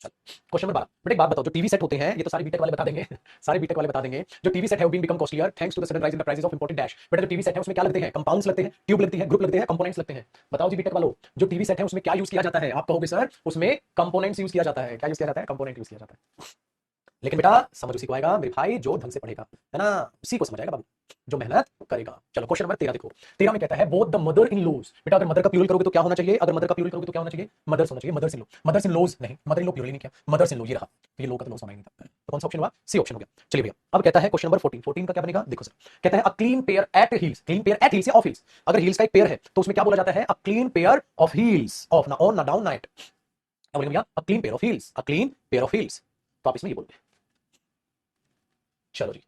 क्वेश्चन नंबर 12, बेटा एक बात बताओ, जो टीवी सेट होते हैं, ये तो सारे बीटेक वाले बता देंगे, सारे बीटेक वाले बता देंगे, जो टीवी सेट है been become costlier thanks to the sudden rise in the prices of imported dash, बेटा जो टीवी सेट है उसमें क्या लगते हैं, कंपाउंड्स लगते हैं, ट्यूब लगती है, ग्रुप लगते हैं, कंपोनेंट्स लगते हैं, बताओ जी बीटेक वालों, जो टीवी सेट है उसमें क्या यूज किया जाता है, आप कहोगे सर उसमें कंपोनेंट्स यूज किया जाता है, क्या यूज किया जाता है, कंपोनेंट यूज किया जाता है, लेकिन बेटा समझ उसी को आएगा मेरे भाई जो ढंग से पढ़ेगा, है ना, उसी को समझ आएगा बाबू, जो मेहनत करेगा। चलो क्वेश्चन नंबर 13 देखो, 13 में कहता है both the mother in laws, बेटा अगर मदर का प्लूरल करोगे तो क्या होना चाहिए, अगर मदर का प्लूरल करोगे तो क्या होना चाहिए, मदर्स होना चाहिए, mothers in law, mothers in laws नहीं, मदर इन लॉ प्लूरल नहीं किया, मदर्स इन लॉ ये रहा, तो ये लॉ का तो लॉस होना ही नहीं था, तो कौन सा ऑप्शन हुआ, सी ऑप्शन हो गया। चलिए भैया अब कहता है क्वेश्चन नंबर 14, 14 का क्या बनेगा, देखो सर, कहता है a clean pair at heels, clean pair at heels या ऑफ हील्स, अगर हील्स का एक पेयर है तो उसमें क्या बोला जाता है, a clean pair of heels, of ना ऑन ना डाउन ना एट, क्या बोलेंगे भैया, अ clean pair of heels, a clean pair of heels, तो आप इसमें ये बोलोगे। चलो जी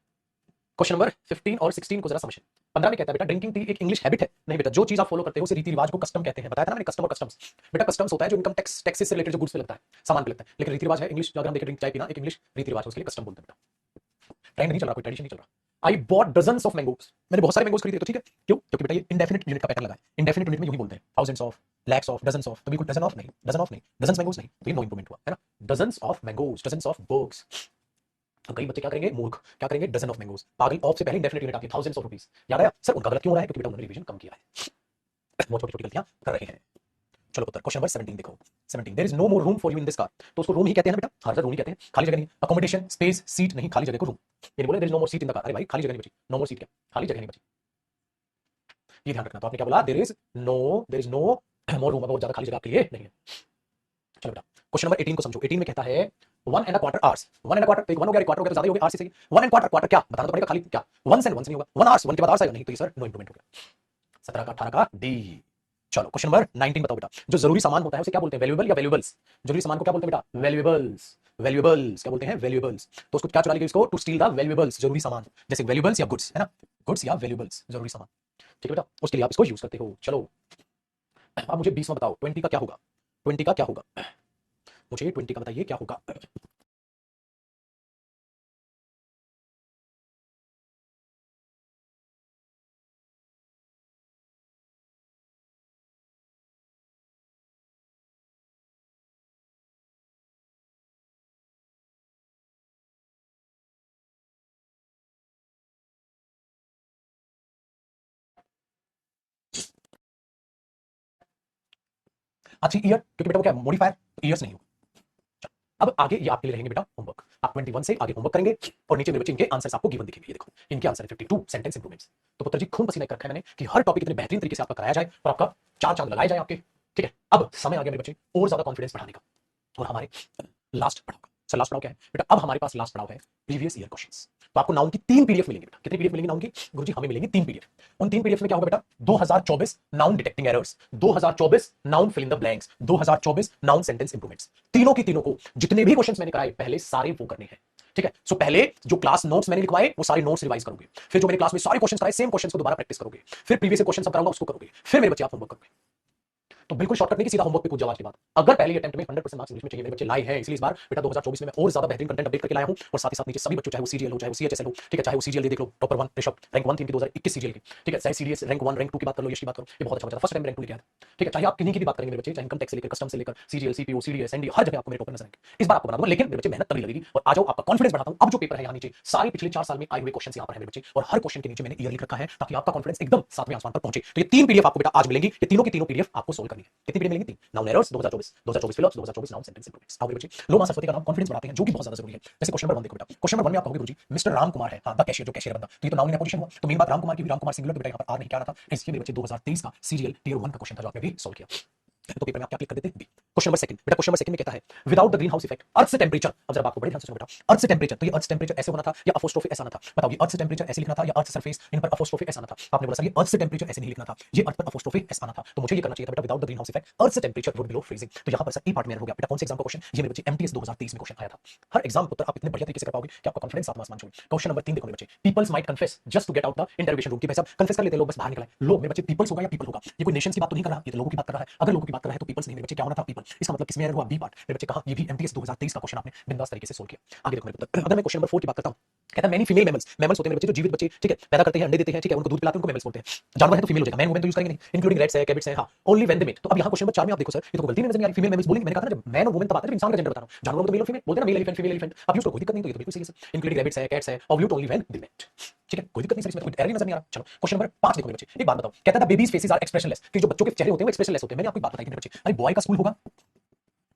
क्वेश्चन नंबर 15 और 16 को जरा समझें। 15 में कहता है बेटा ड्रिंकिंग टी एक इंग्लिश हैबिट है, नहीं बेटा जो चीज आप फॉलो करते हो उसे रीति रिवाज को कस्टम कहते हैं, बताया था ना मैंने, कस्टम और कस्टम्स, बेटा कस्टम्स होता है जो इनकम टैक्स टैक्सेस से रिलेटेड जो गुड्स पे लगता है, सामान पे लगता है, लेकिन रीति रिवाज है इंग्लिश, अगर हम देखें ड्रिंक चाय पीना एक इंग्लिश रीति रिवाज है, उसके लिए कस्टम बोलते हैं बेटा, ट्रेंड नहीं चल रहा, कोई ट्रेडिशन नहीं चल रहा। I bought dozens of mangoes, मैंने बहुत सारे मैंगोस खरीदे, तो ठीक है क्यों, क्योंकि बेटा ये इंडेफिनिट यूनिट का पैटर्न लगा है, इंडेफिनिट यूनिट में यूं ही बोलते हैं, thousands of, lakhs of, dozens of, तो बिल्कुल डजन ऑफ नहीं, डजन ऑफ नहीं, डजन्स मैंगोस नहीं, तो ये नो इंप्रूवमेंट हुआ है ना, dozens of mangoes, dozens of books, तो कई बच्चे क्या करेंगे, मूर्ख क्या करेंगे, डजन ऑफ मैंगोस, पागल, ऑफ से पहले इंडेफिनिट यूनिट आती है, थाउजेंड्स ऑफ रुपीस, याद आया सर, उनका गलत क्यों हो रहा है, क्योंकि बेटा उन्होंने रिवीजन कम किया है, वो छोटी छोटी गलतियां कर रहे हैं। चलो पुत्र क्वेश्चन नंबर 17 देखो, 17 there is no more room for you in this car, तो उसको रूम ही कहते हैं ना बेटा, हर जगह रूम ही कहते हैं, खाली जगह नहीं, अकोमोडेशन स्पेस सीट नहीं, खाली जगह को रूम, ये बोले there is no more seat in the car, अरे भाई खाली जगह नहीं बची, नो मोर सीट क्या, खाली जगह नहीं बची, ये ध्यान रखना, तो आपने क्या बोला, there is no more room, बहुत ज्यादा खाली जगह आपके लिए नहीं है। चलो बेटा क्वेश्चन नंबर 18 को समझो, 18 में कहता है 1 1/4 आवर्स, 1 1/4 तो 1 हो गया, क्वार्टर हो गया तो ज्यादा ही हो गया, आवर्स से 1 1/4 क्वार्टर क्या बताना तो पड़ेगा, खाली क्या 1 से 1 से नहीं होगा, 1 आवर्स 1 के बाद आवर्स आएगा नहीं, तो ये सर नो इंप्रूवमेंट हो गया। 17 का 18 का डी, चलो क्वेश्चन नंबर 19 बताओ बेटा, जो जरूरी सामान होता है उसे क्या बोलते हैं, वैल्यूएबल या वैल्यूएबल्स? जरूरी सामान को क्या बोलते हैं बेटा, वैल्यूएबल्स। वैल्यूएबल्स क्या बोलते हैं, वैल्यूएबल्स। तो उसको क्या चुरा लेंगे, इसको टू स्टील द वैल्यूएबल्स, जरूरी सामान, जैसे वैल्यूएबल्स या गुड्स, है ना, गुड्स या वैल्यूएबल्स, जरूरी सामान। ठीक है बेटा, उसके लिए आप इसको यूज करते हो। चलो आप मुझे 20 में बताओ, 20 का क्या होगा, 20 का क्या होगा, मुझे 20 का बताइए क्या होगा। अच्छी ईयर, क्योंकि बेटा वो क्या मॉडिफायर, ईयर्स नहीं हो। अब आगे ये आपके लिए रहेंगे बेटा होमवर्क, आप 21 से आगे होमवर्क करेंगे और नीचे मेरे बच्चे इनके आंसर्स आपको गिवन दिखेंगे। ये देखो इनके आंसर है 52 सेंटेंस इंप्रूवमेंट्स। तो पुत्र जी खून पसीना एक रखा है मैंने कि हर टॉपिक इतने बेहतरीन तरीके से आपका कराया जाए और आपका चार चांद लगाए जाए आपके। ठीक है, अब समय आ गया मेरे बच्चे और ज्यादा कॉन्फिडेंस बढ़ाने का और हमारे लास्ट पड़ाव का। सर लास्ट पड़ाव क्या है बेटा, अब हमारे पास लास्ट पड़ाव है प्रीवियस ईयर क्वेश्चंस। तो आपको नाउन की 3 पीडीएफ मिलेंगे बेटा। कितनी पीडीएफ मिलेंगी नाउन की, गुरुजी हमें मिलेंगी 3 पीडीएफ। उन 3 पीडीएफ में क्या होगा बेटा, 2024 noun detecting errors, 2024 noun fill in the blanks, 2024 noun sentence improvements. तीनों की तीनों को जितने भी क्वेश्चंस मैंने कराए पहले सारे वो करने हैं। ठीक है, सो पहले जो क्लास नोट्स मैंने लिखवाए वो सारे नोट्स रिवाइज करोगे, फिर जो मैंने क्लास में सारे क्वेश्चंस कराए सेम क्वेश्चंस को दोबारा प्रैक्टिस करोगे, फिर प्रीवियस क्वेश्चन सब कराऊंगा उसको करोगे, फिर मेरे बच्चे आप होमवर्क करोगे। तो बिल्कुल शॉर्टकट नहीं कि सीधा होमवर्क पे कूद जाओ आज के बाद। अगर पहले अटेम्प्ट में 100% मार्क्स इंग्लिश में चाहिए, मेरे बच्चे लाए हैं, इसलिए इस बार बेटा 2024 में मैं और ज्यादा बेहतरीन कंटेंट अपडेट करके लाया हूं। और साथ ही साथ नीचे सभी बच्चों, चाहे वो सीजीएल हो, चाहे वो सीएचएसएल हो, ठीक है, चाहे वो सीजीएल देख लो, टॉपर 1 ऋषभ रैंक 1 थी इनकी 2021 सीजीएल की। ठीक है, चाहे सीडीएस रैंक 1 रैंक 2 की बात कर लो, यश की बात करो, ये बहुत अच्छा बच्चा था, फर्स्ट टाइम रैंक 2 लेके आया था। ठीक है, चाहे आप किन्हीं की भी बात करेंगे मेरे बच्चे, चाहे इनकम टैक्स से लेकर कस्टम से लेकर सीजीएल सीपीओ सीडीएस एनडी, हर जगह आपको मेरे टॉपर नजर आएंगे। इस बार आपको बना दूंगा, लेकिन मेरे बच्चे मेहनत तभी लगेगी। और आ जाओ आपका कॉन्फिडेंस बढ़ाता हूं। अब जो पेपर है यहाँ नीचे सारे पिछले 4 साल में आए हुए क्वेश्चन यहाँ पर है मेरे बच्चे, और हर क्वेश्चन के नीचे मैंने ईयर लिख रखा है ताकि आपका कॉन्फिडेंस एकदम 7वें आसमान पर पहुंचे। तो ये 3 पीडीएफ आपको बेटा आज मिलेंगी, ये तीनों की तीनों पीडीएफ आपको सोल्व करनी है। कितनी पीडीएफ मिलेंगी, 3। Noun errors 2024, 2024 फिलॉप्स, 2024 noun sentence improvements. आओ मेरे बच्चे लो मां सरस्वती का नाम कॉन्फिडेंस बढ़ाते हैं, जो कि बहुत ज्यादा जरूरी है। जैसे क्वेश्चन नंबर 1 देखो बेटा, क्वेश्चन नंबर 1 में आप कहोगे गुरुजी मिस्टर राम कुमार है, हां द कैशियर, जो कैशियर बंदा, तो ये तो नाउन इन पोजीशन हुआ। तो मेन बात राम कुमार की भी, राम कुमार सिंगुलर, तो बेटा यहाँ पर आर नहीं, क्या रहा था, इसलिए मेरे बच्चे 2023 का सीजीएल टियर 1 का क्वेश्चन था जो आपने भी सॉल्व किया। तो पेपर में आप क्या क्लिक कर देते हैं, बी। क्वेश्चन नंबर 2 बेटा, क्वेश्चन नंबर 2 में कहता है without the greenhouse effect earth से टेंपरेचर। अब जरा आपको बड़े ध्यान से सुनो बेटा, अर्थ से टेंपरेचर, तो ये अर्थ टेंपरेचर ऐसे होना था या अपोस्ट्रोफी ऐसा आना था, बताओ ये अर्थ से टेंपरेचर ऐसे लिखना था या अर्थ सरफेस इन पर अपोस्ट्रोफी ऐसा आना था। आपने बोला सर ये अर्थ से टेंपरेचर ऐसे नहीं लिखना था, ये अर्थ पर अपोस्ट्रोफी ऐसा आना था। तो मुझे ये करना चाहिए था बेटा without the greenhouse effect earth से टेंपरेचर वुड बिलो फ्रीजिंग। तो यहाँ पर सर ई पार्ट में हो गया बेटा। कौन से एग्जाम का क्वेश्चन, ये मेरे बच्चे एमटीएस 2023 में क्वेश्चन आया था। हर एग्जाम उत्तर आप इतने बढ़िया तरीके से कर पाओगे कि आपका कॉन्फिडेंस सातवां आसमान छूए। क्वेश्चन नंबर 3 देखो मेरे बच्चे, peoples might confess just to get out the interrogation room, की भाई साहब कन्फेस कर लेते हैं लोग बस बाहर निकला है। लोग मेरे बच्चे पीपल्स होगा या पीपल होगा, ये कोई नेशन की बात तो नहीं कर रहा, ये तो लोगों की बात कर रहा है। अगर लोगों की बात कर रहा है तो पीपल्स नहीं, मेरे बच्चे क्या होना था, पीपल। इसका मतलब किसमें एरर हुआ, बी पार्ट। मेरे बच्चे कहा, ये भी एमटीएस 2023 का क्वेश्चन आपने बिंदास तरीके से सोल्व किया। आगे देखो मेरे पुत्र, अगर मैं क्वेश्चन नंबर 4 की बात करता हूं, कहता है मेनी फीमेल मैमल्स, मैमल्स होते हैं मेरे बच्चे जो जीवित बच्चे, ठीक है, पैदा करते हैं, अंडे देते हैं, ठीक है, उनको दूध पिलाते हैं, उनको मैमल्स बोलते हैं। जानवर है तो फीमेल हो जाएगा, मैन वुमेन तो यूज करेंगे नहीं, इंक्लूडिंग रेट्स है, कैबिट्स है, हां ओनली व्हेन दे मेट। तो अब यहां क्वेश्चन नंबर 4 में आप देखो सर, ये तो गलती नहीं नजर नहीं आ रही, फीमेल मैमल्स बोलेंगे। मैंने कहा था जब मैन और वुमेन तब आता है जब इंसान का जेंडर बता रहा हूं, जानवरों में तो मेल और फीमेल बोलते हैं ना, मेल एलिफेंट फीमेल एलिफेंट, अब यूज करो, कोई दिक्कत नहीं, तो ये तो बिल्कुल सही है। इंक्लूडिंग रैबिट्स है, कैट्स है, ओव्यूट ओनली व्हेन दे मेट। ठीक है, कोई दिक्कत नहीं सर, इसमें कोई एरर नजर नहीं आ रहा। चलो क्वेश्चन नंबर 5 देखो मेरे बच्चे, एक बात बताओ, कहता है बेबीज फेसेस आर एक्सप्रेशनलेस, कि जो बच्चों के चेहरे होते हैं वो एक्सप्रेशनलेस होते हैं। मैंने आपको एक बात बताई थी मेरे बच्चे, अरे बॉय का स्कूल होगा,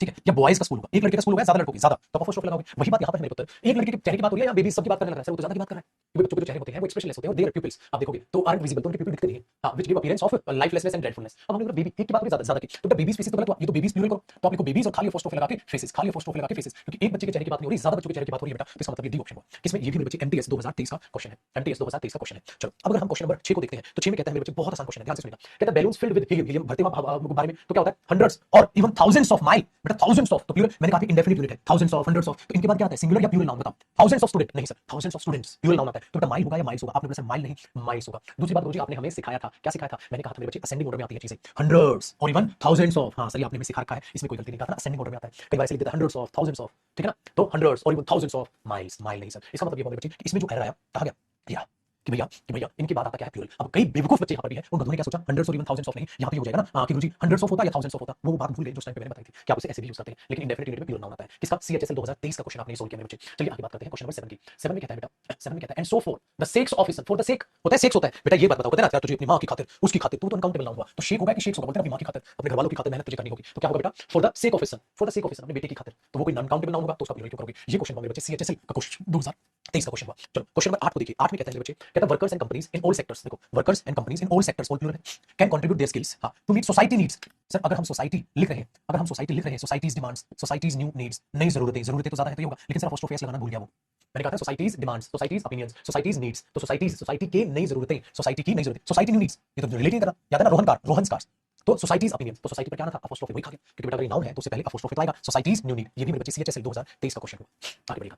ठीक है, या बॉयज का स्कूल होगा, एक लड़के का स्कूल होगा ज्यादा लड़कों की ज्यादा, तो अपोस्ट्रोफ लगाओगे। वही बात यहां पर है मेरे पुत्र, एक लड़के के चेहरे की बात हो रही है या बेबी सबकी बात करने लगा है, सर वो तो ज्यादा की बात कर रहा है। क्योंकि बच्चों के जो चेहरे होते हैं वो एक्सप्रेशनलेस होते हैं और देयर प्यूपिल्स आप देखोगे तो आर विजिबल, तो उनके प्यूपिल दिखते नहीं है, हां which give appearance of lifelessness and dreadfulness. अब हमने बोला बेबी एक की बात करी ज्यादा की, तो बेबीज फेसेस तो गलत हुआ, ये तो बेबीज प्लूरल करो, तो आप लिखो बेबीज और खाली अपोस्ट्रोफ लगा के फेसेस, खाली अपोस्ट्रोफ लगा के फेसेस, क्योंकि एक बच्चे के चेहरे की बात नहीं हो रही, ज्यादा बच्चों के चेहरे की बात हो रही है बेटा। तो इसका मतलब ये डी ऑप्शन हुआ। किसमें, ये भी मेरे बच्चे एमटीएस 2023 का क्वेश्चन है, एमटीएस 2023 का क्वेश्चन है। चलो अब अगर हम क्वेश्चन नंबर 6 को देखते हैं, तो 6 में कहता है मेरे बच्चे बहुत आसान क्वेश्चन है, ध्यान से सुनिएगा। कहता है balloons filled with helium, helium भरते हुए गुब्बारे में, तो क्या होता है हंड्रेड्स और इवन थाउजेंड्स ऑफ माइल, बेटा थाउजेंड्स ऑफ, तो प्लूरल मैंने कहा कि इंडेफिनिट यूनिट है, थाउजेंड्स ऑफ, हंड्रेड्स ऑफ, तो इनके बाद क्या आता है, सिंगुलर या प्लूरल नाउन बताओ। थाउजेंड्स ऑफ स्टूडेंट नहीं sir, thousands of students plural noun आता है, तो बेटा माइल होगा या माइल्स होगा, आपने बोला सर माइल नहीं माइल्स होगा। दूसरी बात गुरुजी आपने हमें सिखाया था, क्या सिखाया था, मैंने कहा था मेरे बच्चे असेंडिंग ऑर्डर में आती है चीजें, हंड्रेड्स और इवन थाउजेंड्स ऑफ, हां सर ये आपने हमें सिखा रखा है, इसमें कोई गलती नहीं, कहा था असेंडिंग ऑर्डर में आता है, कई बार ऐसे लिख देता है हंड्रेड्स ऑफ, थाउजेंड्स ऑफ, ठीक है ना, तो हंड्रेड्स और even thousands of miles, mile नहीं सर। इसका मतलब ये हुआ मेरे बच्चे, इसमें जो एरर आया कहा गया या कि भैया इनकी बात आता क्या है प्लूरल। अब कई बेवकूफ बच्चे यहाँ पर भी है, उन गधों ने क्या सोचा हंड्रेड्स और इवन थाउजेंड्स ऑफ नहीं, यहाँ पे हो जाएगा ना कि गुरुजी हंड्रेड्स ऑफ होता या थाउजेंड्स ऑफ होता, वो बात भूल गए जो टाइम पे मैंने बताई थी कि आप उसे ऐसे भी यूज करते हैं, लेकिन इंडेफिनिट यूनिट में प्लूरल नाउन आता है। किसका, सीएचएसएल 2023 का क्वेश्चन आपने सोल्व किया मेरे बच्चे। चलिए आगे बात करते हैं क्वेश्चन नंबर 7 की। 7 में कहता है बेटा, 7 में कहता है and so for the sex of his, for the sake होता है, सेक्स होता है बेटा, ये बात बताओ, कहते हैं ना तुझे अपनी मां की खातिर, उसकी खातिर, तू तो अनकाउंटेबल नाउन हुआ, तो शेक होगा कि शेक्स होगा, बोलते हैं अपनी मां की खातिर, अपने घर वालों की खातिर मेहनत तुझे करनी होगी, तो क्या होगा बेटा, for the sake of his son, for the sake of his son, अपने बेटे की खातिर, तो वो कोई अनकाउंटेबल नाउन होगा, तो उसका प्लूरल क्यों करोगे। ये क्वेश्चन मेरे बच्चे सीएचएसएल का क्वेश्चन 2023 का क्वेश्चन हुआ। चलो क्वेश्चन नंबर 8 को देखिए। 8 में कहता है बच्चे, कहता है workers and companies in all sectors, देखो workers and companies in all sectors, all plural है, कैन कंट्रीब्यूट देयर स्किल्स हां to meet society needs. Sir अगर हम सोसाइटी लिख रहे हैं, अगर हम सोसाइटी लिख रहे हैं, societies demands, societies new needs, नई जरूरतें, जरूरतें तो ज्यादा है तो ये होगा, लेकिन सर अपोस्ट्रोफी लगाना भूल गया वो। मैंने कहा था societies demands, societies opinions, societies needs, तो सोसाइटीज, सोसाइटी के नई जरूरतें, सोसाइटी की नई जरूरतें, सोसाइटी न्यू नीड्स, ये तो रिलेट नहीं कर रहा, याद है ना रोहन कार, रोहन कार्स, तो सोसाइटीज ओपिनियन, तो सोसाइटी पर क्या ना था, अपोस्ट्रोफी, वही खा गया, क्योंकि बेटा अगर नाउन है तो उससे पहले अपोस्ट्रोफी तो आएगा। सोसाइटीज न्यू नीड, ये भी मेरे बच्चे सीएचएसएल 2023 का क्वेश्चन हुआ। आगे बढ़ेगा,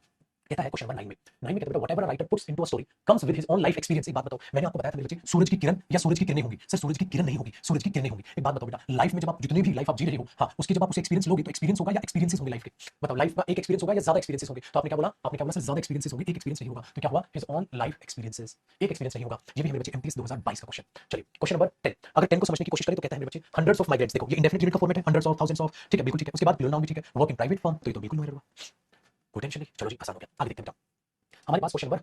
कहता है क्वेश्चन नंबर 9 में कहता है whatever a writer puts into a story comes with his own life experience. एक बात बताओ, मैंने आपको बताया था मेरे बच्चे, सूरज की किरण या सूरज की किरणें होंगी, सर सूरज की किरण नहीं होगी, सूरज की किरणें होंगी। एक बात बताओ बेटा, लाइफ में जब आप जितनी भी लाइफ आप जी रहे हो, हाँ, उसकी जब आप उसे एक्सपीरियंस लोगे तो एक्सपीरियंस होगा या एक्सपीरियंसेस होंगे लाइफ के, बताओ लाइफ का एक एक्सपीरियंस होगा या ज्यादा एक्सपीरियंसेस होंगे। तो आपने क्या बोला, सर ज्यादा एक्सपीरियंसेस होंगे, एक एक्सपीरियंस नहीं होगा, तो क्या हुआ, हिज ऑन लाइफ एक्सपीरियंसेस, एक एक्सपीरियंस नहीं होगा। ये भी मेरे बच्चे एमटीएस 2022 का क्वेश्चन। चलिए क्वेश्चन नंबर 10, अगर 10 को समझने की कोशिश करें तो कहता है मेरे बच्चे हंड्रेड्स ऑफ माइग्रेंट्स, देखो ये इंडेफिनिट यूनिट का फॉर्मेट है, हंड्रेड्स ऑफ, थाउजेंड्स ऑफ, ठीक है बिल्कुल ठीक है। उसके बाद प्लूरल नाउन भी ठीक है, वर्क इन प्राइवेट फॉर्म, तो ये तो बिल्कुल न्यूमेरल हुआ, कोई टेंशन नहीं। चलो जी आसान हो गया, आगे देखते हैं बेटा। हमारे पास क्वेश्चन नंबर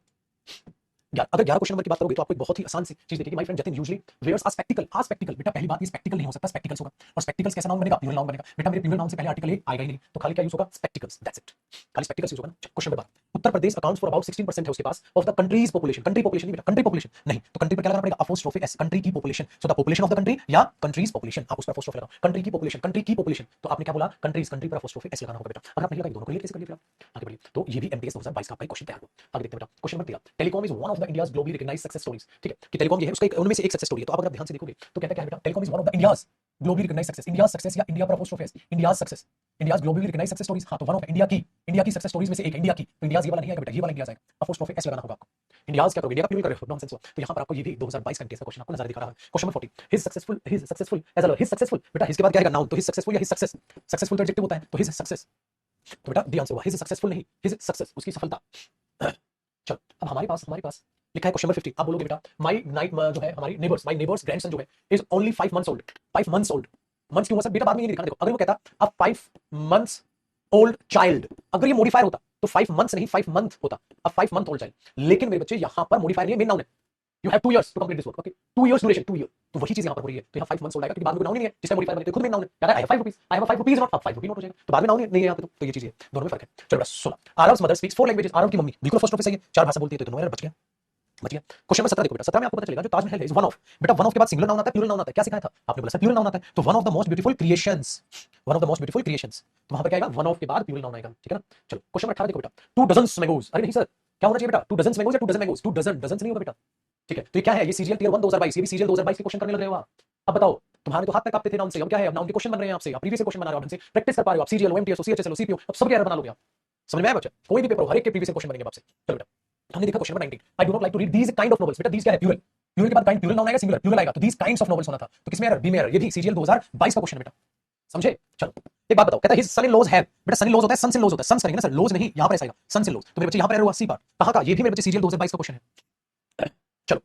अगर 11 क्वेश्चन नंबर की बात करोगे तो आपको एक बहुत ही आसान सी चीज देखिए, my friend Jatin usually wears a spectacle. A spectacle बेटा, पहली बात ये स्पेक्टिकल नहीं हो सकता, स्पेक्टिकल्स होगा। और स्पेक्टिकल्स कैसा नाउन बनेगा, प्लूरल नाउन बनेगा। बेटा मेरे प्लूरल नाउन से पहले आर्टिकल ए आएगा ही नहीं, तो खाली क्या यूज होगा, स्पेक्टिकल्स, दैट्स इट, खाली स्पेक्टिकल्स यूज होगा ना। Question number 12, Uttar Pradesh accounts for about 16% है उसके पास of the country's population. Country population नहीं बेटा, कंट्री पॉपुलेशन नहीं, तो कंट्री पर क्या लगाना पड़ेगा, अपोस्ट्रोफी एस, कंट्री की population. So the population of the country या कंट्रीज पॉपुलेशन, आप उस पर अपोस्ट्रोफी लगाओ, कंट्री की पॉपुलेशन, कंट्री की पॉपुलेशन। तो आपने क्या बोला, कंट्रीज, कंट्री पर अपोस्ट्रोफी एस लगाना होगा बेटा। अगर आप नहीं लगाई दोनों को लिए कैसे कर लिया, आगे बढ़िए। तो ये भी एमटीएस 2022 का आपका क्वेश्चन तैयार हुआ। आगे देखते हैं बेटा, question number 13, telecom is one of the India's globally recognised success stories. ठीक है, कि टेलीकॉम ये है उसका उनमें से एक सक्सेस स्टोरी है। तो आप अगर ध्यान से देखोगे तो कहता क्या है बेटा, telecom is one of the India's globally recognised success, India success या इंडिया पर apostrophe s, India's success, India's globally recognised success stories. हां तो वन ऑफ इंडिया की सक्सेस स्टोरीज में से एक इंडिया की, तो इंडियाज ये वाला नहीं है बेटा, ये वाला इंडियाज आएगा, अपोस्ट्रोफी एस लगाना होगा आपको। इंडियाज क्या करोगे, इंडिया का प्लूरल कर रहे हो, नॉनसेंस हुआ। तो यहां पर आपको ये भी 2022 का क्वेश्चन आपको नजर दिखा रहा है। Question number 40, his successful as a his successful, बेटा हिज के बाद क्या आएगा, नाउन, तो हिज सक्सेसफुल या हिज सक्सेस, सक्सेसफुल तो एडजेक्टिव होता है, तो हिज सक्सेस, तो बेटा डी आंसर हुआ हिज सक्सेसफुल नहीं, हिज सक्सेस, उसकी सफलता। चलो अब हमारे पास लिखा है क्वेश्चन नंबर 50। आप बोलोगे बेटा माय नाइट जो है हमारी नेबर्स, माय नेबर्स ग्रैंडसन जो है is only 5 months old, 5 months old. Months क्यों हुआ सर, बेटा बाद में ये नहीं दिखाना। देखो अगर वो कहता अब 5 मंथ्स ओल्ड चाइल्ड, अगर ये मॉडिफायर होता तो 5 मंथ्स नहीं 5 मंथ होता, अब 5 मंथ ओल्ड चाइल्ड। लेकिन मेरे बच्चे यहां पर मॉडिफायर नहीं है, मेन नाउन है। You have 2 years to complete this work, okay 2 years duration, 2 year, तो वही चीज यहां पर हो रही है। तो यहां 5 मंथ्स ओल्ड आएगा, क्योंकि बाद में नाउन ही नहीं है, जिसका मॉडिफायर बने तो खुद में नाउन है। यार I have 5 rupees, I have 5 rupees not 5 rupees note हो जाएगा, तो बाद में नाउन नहीं है यहां पे। तो ये चीज है, दोनों में फर्क है। चलो बेटा 16, Aarav's mother speaks 4 languages, Aarav की मम्मी बिल्कुल फर्स्ट ऑफिस है, 4 भाषा बोलती है, तो दोनों बच गया। क्वेश्चन नंबर 17 देखो बेटा, 17 में आपको पता चलेगा जो ताजमहल है इज वन ऑफ, बेटा वन ऑफ के बाद सिंगुलर नाउन आता है, प्लूरल नाउन आता है, क्या सिखाया था आपने, बोला सर प्लूरल नाउन आता है, तो one of the most beautiful creations, one of the most beautiful creations, तो वहां पर क्या आएगा, वन ऑफ के बाद प्लूरल नाउन आएगा, ठीक है ना। चलो क्वेश्चन नंबर 18 देखो बेटा, 2 डजन्स मैंगोज, अरे नहीं सर क्या होना चाहिए बेटा, 2 डजन्स मैंगोज या 2 डजन मैंगोज, 2 डजन, डजन्स नहीं होगा बेटा, ठीक है। तो ये क्या है, ये सीजीएल टियर 1 2022, ये भी सीजीएल 2022 के क्वेश्चन करने लग रहे हो आप। अब बताओ तुम्हारे तो हाथ तक कांपते थे नाउन से, अब क्या है, अब नाउन के क्वेश्चन बन रहे हैं आपसे, आप प्रीवियस क्वेश्चन बना रहे हो, ढंग से प्रैक्टिस कर पा रहे हो आप, सीजीएल ओएमटीएस सीएचएसएल सीपीओ, अब सब क्या बना लोगे आप, समझ में आया बच्चा, कोई भी पेपर हर एक के प्रीवियस क्वेश्चन बनेंगे आपसे। चलो बेटा हमने देखा question number 19, I do not like to read these kind of novels, बेटा दीस क्या है, प्लूरल, प्लूरल के बाद काइंड प्लूरल नाउन आएगा, सिंगुलर प्लूरल आएगा, तो दीस काइंड्स ऑफ नॉवेल्स होना था, तो किसमें एरर, बी में एरर, ये भी सीजीएल 2022 का क्वेश्चन है बेटा, समझे। चलो एक बात बताओ, कहता है his son in laws have, बेटा सन इन लॉज होता है, सन्स इन लॉज होता है, सन्स करेंगे ना सर, लॉज नहीं, यहां पर ऐसा आएगा सन्स इन लॉज, तो मेरे बच्चे यहां पर एरर हुआ, सी पार्ट कहां का, ये भी मेरे बच्चे सीजीएल 2022 का क्वेश्चन है। चलो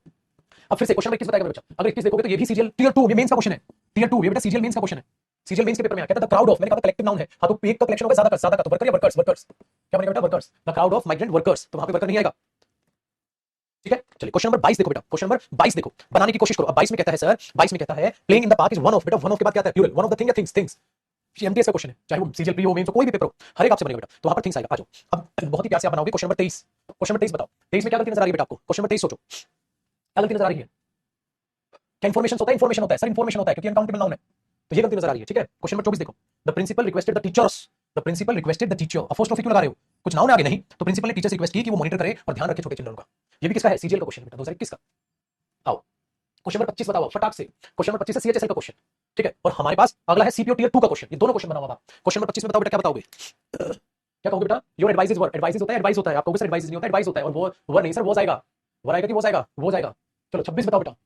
अब फिर से क्वेश्चन 21 बताएगा मेरे बच्चा, अगर 21 देखोगे तो ये भी सीजीएल टियर 2 ये मेंस का क्वेश्चन है, टियर 2 ये बेटा सीजीएल मेंस का क्वेश्चन है, सीजीएल मेंस के पेपर में कहता है द क्राउड ऑफ, मैंने कहा कलेक्टिव नाउन है, हां तो एक का कलेक्शन होगा, ज्यादा का तो वर्कर या वर्कर्स, वर्कर्स क्या बनेगा बेटा, workers, the crowd of migrant workers, तो वहां पे वर्कर नहीं आएगा, ठीक है। चलिए क्वेश्चन नंबर 22 देखो बेटा, क्वेश्चन नंबर 22 देखो, बनाने की कोशिश करो। अब 22 में कहता है सर, 22 में कहता है playing in the park is one of, बेटा वन ऑफ के बाद क्या आता है, plural, one of the thing या थिंग्स, थिंग्स, ये एमटीएस का क्वेश्चन है, चाहे वो सीजीएल प्री हो, मेंस हो, कोई भी पेपर हो, हर एक आपसे बनेगा बेटा, तो वहां पर थिंग्स आएगा। आ जाओ अब बहुत ही प्यार से आप बनाओगे क्वेश्चन नंबर 23, क्वेश्चन नंबर 23 बताओ, 23 में क्या गलती नजर आ रही है बेटा आपको, क्वेश्चन नंबर 23 सोचो क्या गलती नजर आ रही है, क्या इन्फॉर्मेशन होता है, इन्फॉर्मेशन होता है सर, इन्फॉर्मेशन होता है क्योंकि अनकाउंटेबल नाउन है, तो ये गलती नजर आ रही है, ठीक है। क्वेश्चन नंबर 24 देखो, the principal requested the teachers, the principal requested the teacher, apostrophe क्यों लगा रहे हो, कुछ नाउन है आगे नहीं, तो प्रिंसिपल ने टीचर से रिक्वेस्ट की कि वो मॉनिटर करे और ध्यान रखे छोटे चिल्ड्रन का, ये भी किसका है, सीजीएल का क्वेश्चन बेटा 2021 का। आओ क्वेश्चन नंबर 25 बताओ फटाक से, क्वेश्चन नंबर 25 से सीएचएसएल का क्वेश्चन, ठीक है, और हमारे पास अगला है सीपीओ टियर 2 का क्वेश्चन, ये दोनों क्वेश्चन बना हुआ है। क्वेश्चन नंबर 25 में बताओ बेटा क्या बताओगे, क्या कहोगे बेटा, your advice is were, advice होता है, एडवाइस होता है, आप कहोगे सर एडवाइस नहीं होता, एडवाइस होता है, और वो वर नहीं सर, वो आएगा, वर आएगा कि वो आएगा, वो आएगा। चलो 26 बताओ बेटा,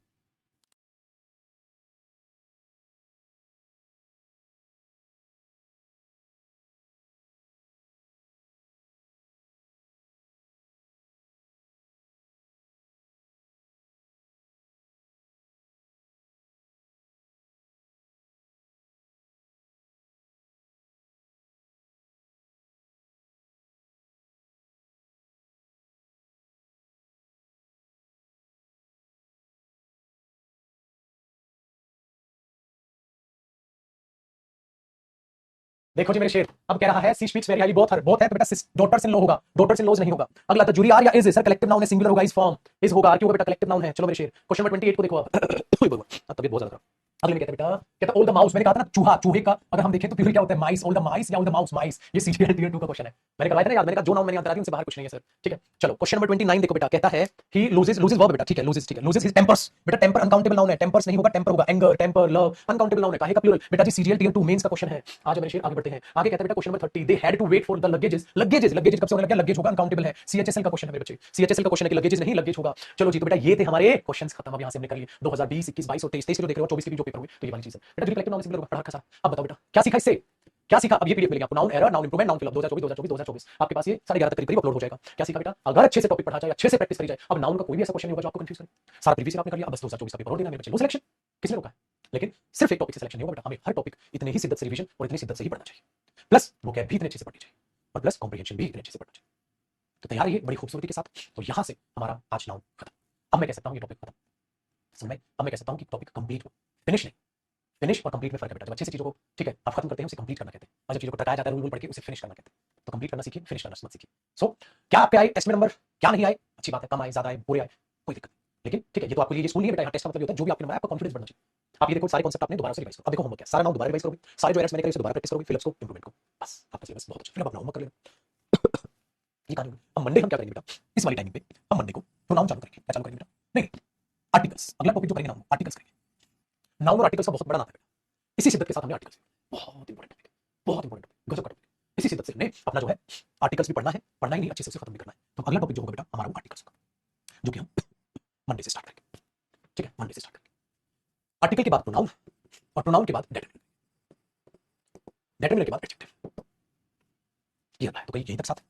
देखो जी मेरे शेर, अब कह रहा है सी स्पीक्स वेरी हाईली, बहुत है, तो बेटा डॉटर्स इन लॉ होगा, डॉटर्स इन लॉज नहीं होगा। अगला तो जुरी आर या इज सर, कलेक्टिव नाउन है, सिंगुलर होगा, इस फॉर्म इज होगा, क्यों बेटा कलेक्टिव नाउन है। चलो मेरे शेर क्वेश्चन नंबर 28 को देखो आप, ओए भगवान अब तबीयत बहुत ज्यादा अगले में कहते हैं बेटा, कहता ऑल द माउस, मैंने कहा था ना चूहा, चूहे का अगर हम देखें तो प्लूरल क्या होता है, माइस, ऑल द माइस या ऑल द माउस, माइस। ये सीजीएल टियर 2 का क्वेश्चन है, मैंने करवाया था ना याद, मैंने कहा जो नाउन मैंने याद करा दी उनसे बाहर कुछ नहीं है सर, ठीक है। चलो क्वेश्चन नंबर 29 देखो बेटा, कहता है ही लूजेस, लूजेस वर्ब बेटा, ठीक है, लूजेस, ठीक है, लूजेस हिज टेम्पर्स, बेटा टेम्पर अनकाउंटेबल नाउन है, टेम्पर्स नहीं होगा, टेम्पर होगा, anger, temper, love, uncountable noun है, काहे का प्लूरल बेटा जी, सीजीएल टियर 2 मेंस का क्वेश्चन है। आज मेरे शेर आगे बढ़ते हैं, आगे कहता है बेटा question number 30, they had to wait for the luggages, luggages, luggages कब से होने लग गया, लगेज होगा, अनकाउंटेबल है, सीएचएसएल का क्वेश्चन है मेरे बच्चे, सीएचएसएल का क्वेश्चन है कि लगेजेस नहीं, लगेज होगा। चलो जी, तो बेटा ये थे हमारे क्वेश्चंस खत्म, अब यहां से हमने कर लिए 2020, 21, 22 और 23 जो देख रहे हो, 24 के भी जो पेपर हुए, तो ये वाली चीज है बेटा, जो कलेक्टिव नॉन सिंगुलर पढ़ा खसा। अब बताओ बेटा क्या सीखा इससे, क्या सीखा, अब ये पीडीएफ मिलेगी आपको, noun error, noun improvement, noun fill up 2024 आपके पास ये 11:30 तक करीब अपलोड हो जाएगा। क्या सीखा बेटा, अगर अच्छे से टॉपिक पढ़ा जाए, अच्छे से प्रैक्टिस करी जाए, अब नाउन का कोई भी ऐसा क्वेश्चन नहीं होगा जो आपको कंफ्यूज करे, सारा प्रीवियस ईयर आपने कर लिया, अब बस 2024 का पेपर और देना मेरे बच्चे, लो सिलेक्शन किसने रोका है, लेकिन सिर्फ एक टॉपिक से सिलेक्शन नहीं होगा बेटा, हमें हर टॉपिक इतने ही शिद्दत से रिवीजन और इतनी शिद्दत से ही पढ़ना चाहिए, प्लस वोकैब भी इतने अच्छे से पढ़नी चाहिए, और प्लस कॉम्प्रिहेंशन भी इतने अच्छे से पढ़ना चाहिए। तो तैयार है बड़ी खूबसूरती के साथ, तो यहां से हमारा आज नाउन खत्म। अब मैं कह सकता हूं ये टॉपिक खत्म, समझ में, अब मैं कह सकता हूं कि टॉपिक कंप्लीट हुआ, फिनिश नहीं, फिनिश और कंप्लीट में फर्क है बेटा, जब अच्छे से चीजों को, ठीक है, आप खत्म करते हैं उसे कंप्लीट करना कहते हैं, और जब चीजों को टकाया जाता है रूल पढ़ के उसे फिनिश करना कहते हैं, तो कंप्लीट करना सीखिए, फिनिश करना मत सीखिए। सो क्या आपके आए टेस्ट में नंबर, क्या नहीं आए, अच्छी बात है, कम आए, ज्यादा आए, बुरे आए, कोई दिक्कत नहीं, लेकिन ठीक है, ये तो आपके लिए स्कूल नहीं है बेटा, यहाँ टेस्ट का मतलब होता है जो भी आपके नंबर आपका कॉन्फिडेंस बढ़ना चाहिए। आप ये देखो सारे कॉन्सेप्ट आपने दोबारा से रिवाइज करो, अब देखो होमवर्क क्या, सारा नाउन दोबारा रिवाइज करोगे, सारे जो एरर्स मैंने करे उसे दोबारा प्रैक्टिस करोगे, फिलअप्स को, इंप्रूवमेंट को, बस आपका सिलेबस बहुत अच्छा, फिर आप अपना होमवर्क कर लेना। ये कहानी होगी। अब मंडे हम क्या करेंगे बेटा, इस वाली टाइमिंग पे हम मंडे को प्रोनाउन चालू करेंगे, क्या चालू करेंगे बेटा, नहीं आर्टिकल्स, अगला टॉपिक जो करेंगे नाउन, आर्टिकल्स करेंगे। नाउन और आर्टिकल्स का बहुत बड़ा नाम है, इसी शिद्दत के साथ हमने आर्टिकल्स, बहुत इंपॉर्टेंट टॉपिक, बहुत इंपॉर्टेंट टॉपिक, गजब का टॉपिक, इसी शिद्दत से हमने अपना जो है आर्टिकल्स भी पढ़ना है, पढ़ना ही नहीं, अच्छे से उसे खत्म भी करना है। तो अगला टॉपिक जो होगा बेटा हमारा वो आर्टिकल्स होगा, जो कि हम मंडे से स्टार्ट करेंगे, ठीक है, मंडे से स्टार्ट करेंगे। आर्टिकल के बाद प्रोनाउन, और प्रोनाउन के बाद डेटरमिनर, डेटरमिनर के बाद एडजेक्टिव, ये है, तो कहीं यहीं तक साथ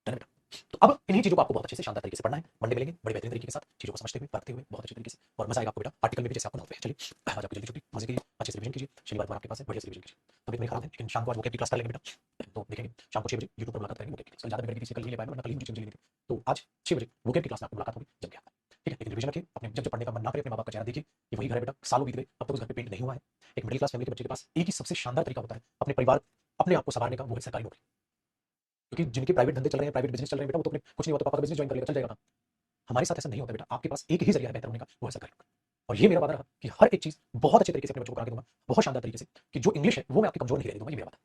है बेटा। तो अब इन्हीं चीजों को आपको बहुत अच्छे से शानदार तरीके से पढ़ना है, मंडे मिलेंगे बड़े बेहतरीन तरीके के साथ, चीजों को समझते हुए, पढ़ते हुए बहुत अच्छे तरीके से, और मजा आएगा आपको बेटा, आर्टिकल में भी जैसे आपको नाउन पे है। चलिए आज आपकी जल्दी छुट्टी, मजे कीजिए, अच्छे से रिवीजन कीजिए, शनिवार को आपके पास है, बढ़िया से रिवीजन कीजिए। तबीयत मेरी खराब है, लेकिन शाम को आज वोकैब की क्लास कर लेंगे बेटा, तो देखेंगे शाम को 6 बजे यूट्यूब पर मुलाकात करेंगे वोकैब की क्लास, कल ज्यादा बेटर किसी कल नहीं ले पाएगा, वरना कल ही मुझे 6 बजे लेनी थी, तो आज 6 बजे वोकैब की क्लास में आपको मुलाकात होगी, जब क्या ठीक है, लेकिन रिवीजन रखिए, अपने जब जब पढ़ने का मन ना करे अपने माँ बाप का चेहरा देखिए, ये वही घर है बेटा, सालों बीत गए, अब तक उस घर पे पेंट नहीं हुआ है। एक मिडिल क्लास फैमिली के बच्चे के पास एक ही सबसे शानदार तरीका होता है अपने परिवार, अपने आप को संवारने का, वो है सरकारी नौकरी, क्योंकि जिनके प्राइवेट धंधे चल रहे हैं, प्राइवेट बिजनेस चल रहे हैं बेटा, वो तो अपने कुछ नहीं होता, पापा का बिजनेस ज्वाइन कर लेगा, चल जाएगा। हमारे साथ ऐसा नहीं होता बेटा, आपके पास एक ही जरिया है बेहतर होने का, वो है सरकारी नौकरी। और ये मेरा वादा रहा कि हर एक चीज बहुत अच्छे तरीके से अपने बच्चों को करा के दूंगा, बहुत शानदार तरीके से, कि जो इंग्लिश है वो मैं आपकी कमजोर नहीं रहने दूंगा, ये मेरा वादा,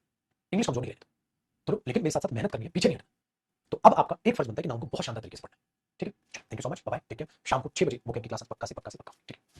इंग्लिश कमजोर नहीं रहने दूंगा। तो लेकिन मेरे साथ साथ मेहनत करनी है, पीछे नहीं हटना। तो अब आपका एक फर्ज बनता है कि नाउन को बहुत शानदार तरीके से पढ़ना है, ठीक है। Thank you so much, bye, take care. शाम को 6 बजे वो की क्लास पक्का से पक्का से पक्का, ठीक है।